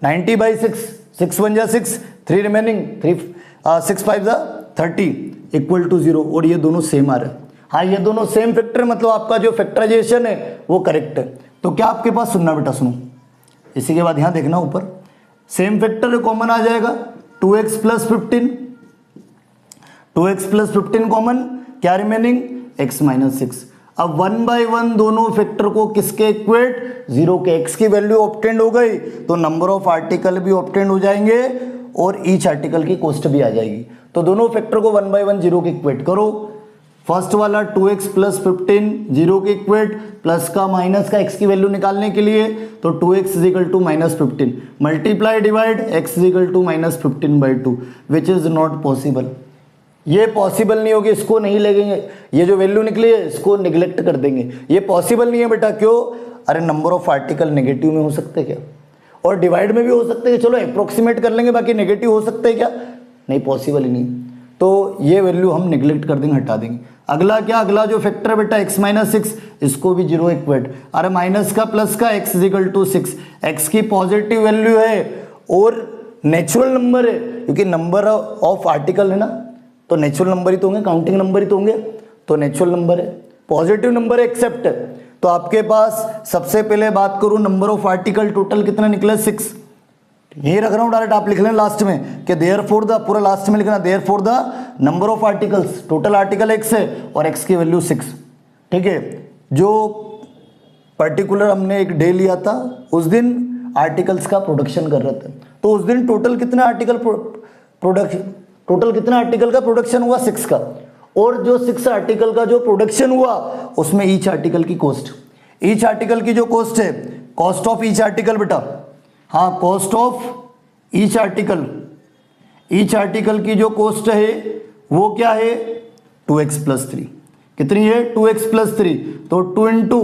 90/6, 6 1 = 6, 3 रिमेनिंग, 6 5 = 30 = 0, और ये दोनों सेम आ रहे हैं। हाँ ये दोनों सेम फैक्टर, मतलब आपका जो फैक्टराइजेशन है वो करेक्ट है। तो क्या आपके पास, सुनना बेटा सुनो, इसी के बाद यहाँ देखना ऊपर, सेम फैक्टर कॉमन आ जाएगा 2x plus 15, 2x plus 15 common, क्या रिमेनिंग x माइनस 6। अब 1 बाई 1 दोनों फैक्टर को किसके इक्वेट, 0 के। x की वैल्यू ऑब्टेंड हो गई तो नंबर ऑफ आर्टिकल भी ऑब्टेंड हो जाएंगे और ईच आर्टिकल की कॉस्ट भी आ जाएगी। तो दोनों फैक्टर को 1 बाई 1 0 के इक्वेट करो। फर्स्ट वाला 2x प्लस 15 0 के इक्वेट, प्लस का माइनस का x की वैल्यू निकालने के लिए तो 2x is equal to minus 15 multiply divide x is equal to minus 15 by 2 which is not possible. ये पॉसिबल नहीं होगी, इसको नहीं लगेंगे, ये जो वैल्यू निकली है इसको निगलेक्ट कर देंगे। ये पॉसिबल नहीं है बेटा, क्यों? अरे नंबर ऑफ आर्टिकल नेगेटिव में हो सकते क्या, और डिवाइड में भी हो सकते हैं, चलो अप्रोक्सीमेट कर लेंगे, बाकी नेगेटिव हो सकते हैं क्या, नहीं, पॉसिबल ही नहीं। तो ये वैल्यू हम निगलेक्ट कर देंगे, हटा देंगे। अगला क्या, अगला जो फैक्टर है बेटा x माइनस 6, इसको भी 0 इक्वेट। अरे माइनस का प्लस का x is equal to 6, x की पॉजिटिव वैल्यू है और नेचुरल नंबर है, क्योंकि नंबर ऑफ आर्टिकल है ना, तो नेचुरल नंबर ही तो होंगे, काउंटिंग नंबर ही तो होंगे, तो नेचुरल नंबर है, पॉजिटिव नंबर है, एक्सेप्ट है। तो आपके पास सबसे पहले बात करूं नंबर ऑफ आर्टिकल टोटल कितना निकला, 6। यही रख रहा हूं, डायरेक्ट आप लिख लें लास्ट में कि देयरफॉर द, पूरा लास्ट में लिखना therefore the number of articles, total article x है और x की वैल्यू 6। ठीक है, जो पर्टिकुलर हमने एक डे लिया था उस दिन आर्टिकल्स का प्रोडक्शन कर रहे थे, तो उस दिन टोटल कितना आर्टिकल प्रोडक्शन, टोटल कितना आर्टिकल का प्रोडक्शन हुआ, 6 का। और जो 6 आर्टिकल का जो प्रोडक्शन हुआ उसमें ईच आर्टिकल की कॉस्ट, ईच आर्टिकल की जो कॉस्ट है, कॉस्ट ऑफ ईच आर्टिकल बेटा, हाँ cost of each article, each article की जो कॉस्ट है वो क्या है, 2x प्लस 3। कितनी है, 2x प्लस 3, तो 2 इंटू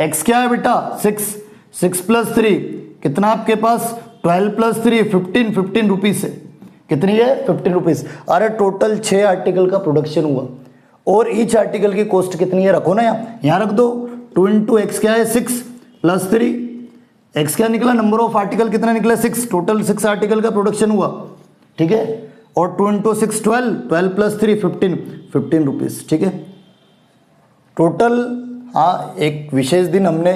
एक्स क्या है बेटा, 6, 6 प्लस 3 कितना आपके पास, 12 प्लस 3 15, 15 रुपीज है, कितनी है, 15 रुपीज। अरे टोटल 6 आर्टिकल का प्रोडक्शन हुआ और ईच आर्टिकल की कॉस्ट कितनी है, रखो ना यहाँ रख दो। 2 इंटू एक्स क्या है, 6 प्लस 3, एक्स क्या निकला, नंबर ऑफ आर्टिकल कितना निकला, 6, टोटल 6 आर्टिकल का प्रोडक्शन हुआ। ठीक है, और 2 इंटू 6 12, 12 प्लस 3 15, 15 रुपीज। ठीक है, टोटल, हाँ एक विशेष दिन हमने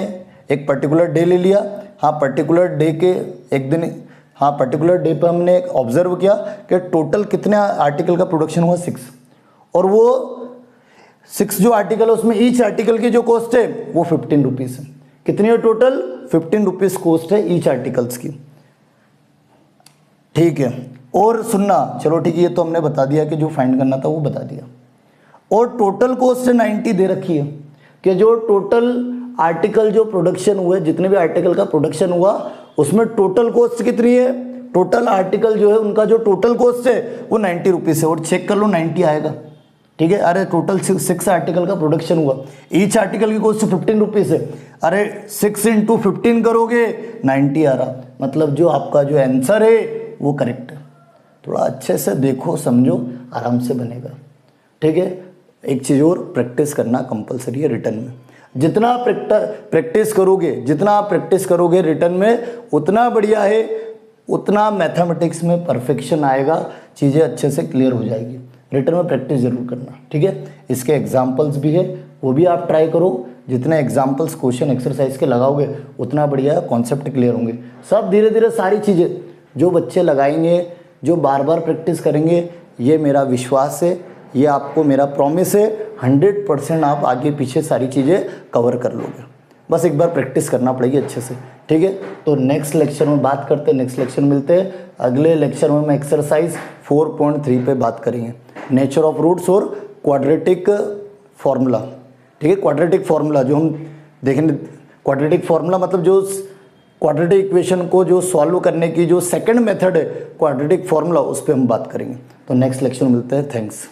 एक पर्टिकुलर डे ले लिया, हाँ पर्टिकुलर डे के एक दिन, हाँ पर्टिकुलर डे पे हमने ऑब्जर्व किया कि टोटल कितने आर्टिकल का प्रोडक्शन हुआ, 6। और वो 6 जो आर्टिकल है उसमें ईच आर्टिकल की जो कॉस्ट है वो 15 रुपीज़ है। कितनी है टोटल, 15 रुपीज़ कॉस्ट है ईच आर्टिकल्स की। ठीक है, और सुनना, चलो ठीक है, ये तो हमने बता दिया कि जो फाइंड करना था वो बता दिया। और टोटल कॉस्ट 90 दे रखी है कि जो टोटल आर्टिकल जो प्रोडक्शन हुए, जितने भी आर्टिकल का प्रोडक्शन हुआ उसमें टोटल कॉस्ट कितनी है, टोटल आर्टिकल जो है उनका जो टोटल कॉस्ट है वो 90 रुपीज़ है, और चेक कर लो 90 आएगा। ठीक है, अरे टोटल 6 आर्टिकल का प्रोडक्शन हुआ, ईच आर्टिकल की कॉस्ट 15 रुपीज़ है, अरे 6 इंटू 15 करोगे 90 आ रहा, मतलब जो आपका जो आंसर है वो करेक्ट है। थोड़ा अच्छे से देखो समझो, आराम से बनेगा। ठीक है, एक चीज़ और, प्रैक्टिस करना कंपलसरी है रिटर्न में। जितना प्रैक्टिस करोगे, जितना आप प्रैक्टिस करोगे रिटर्न में उतना बढ़िया है, उतना मैथमेटिक्स में परफेक्शन आएगा, चीज़ें अच्छे से क्लियर हो जाएगी। रिटर्न में प्रैक्टिस जरूर करना। ठीक है, इसके एग्जाम्पल्स भी है, वो भी आप ट्राई करो। जितने एग्जाम्पल्स क्वेश्चन एक्सरसाइज के लगाओगे उतना बढ़िया कॉन्सेप्ट क्लियर होंगे। सब धीरे धीरे सारी चीज़ें जो बच्चे लगाएंगे, जो बार बार प्रैक्टिस करेंगे, ये मेरा विश्वास है, ये आपको मेरा प्रॉमिस है, 100% आप आगे पीछे सारी चीज़ें कवर कर लोगे। बस एक बार प्रैक्टिस करना पड़ेगी अच्छे से। ठीक है, तो नेक्स्ट लेक्चर में बात करते हैं, नेक्स्ट लेक्चर मिलते हैं। अगले लेक्चर में हम एक्सरसाइज 4.3 पे बात करेंगे, नेचर ऑफ रूट्स और क्वाड्रेटिक फार्मूला। ठीक है, क्वाड्रेटिक फार्मूला जो हम देखेंगे, क्वाड्रेटिक फार्मूला मतलब जो क्वाड्रेटिक इक्वेशन को जो सॉल्व करने की जो सेकंड मेथड है क्वाड्रेटिक फार्मूला, उस पर हम बात करेंगे। तो नेक्स्ट लेक्चर में मिलते हैं, थैंक्स।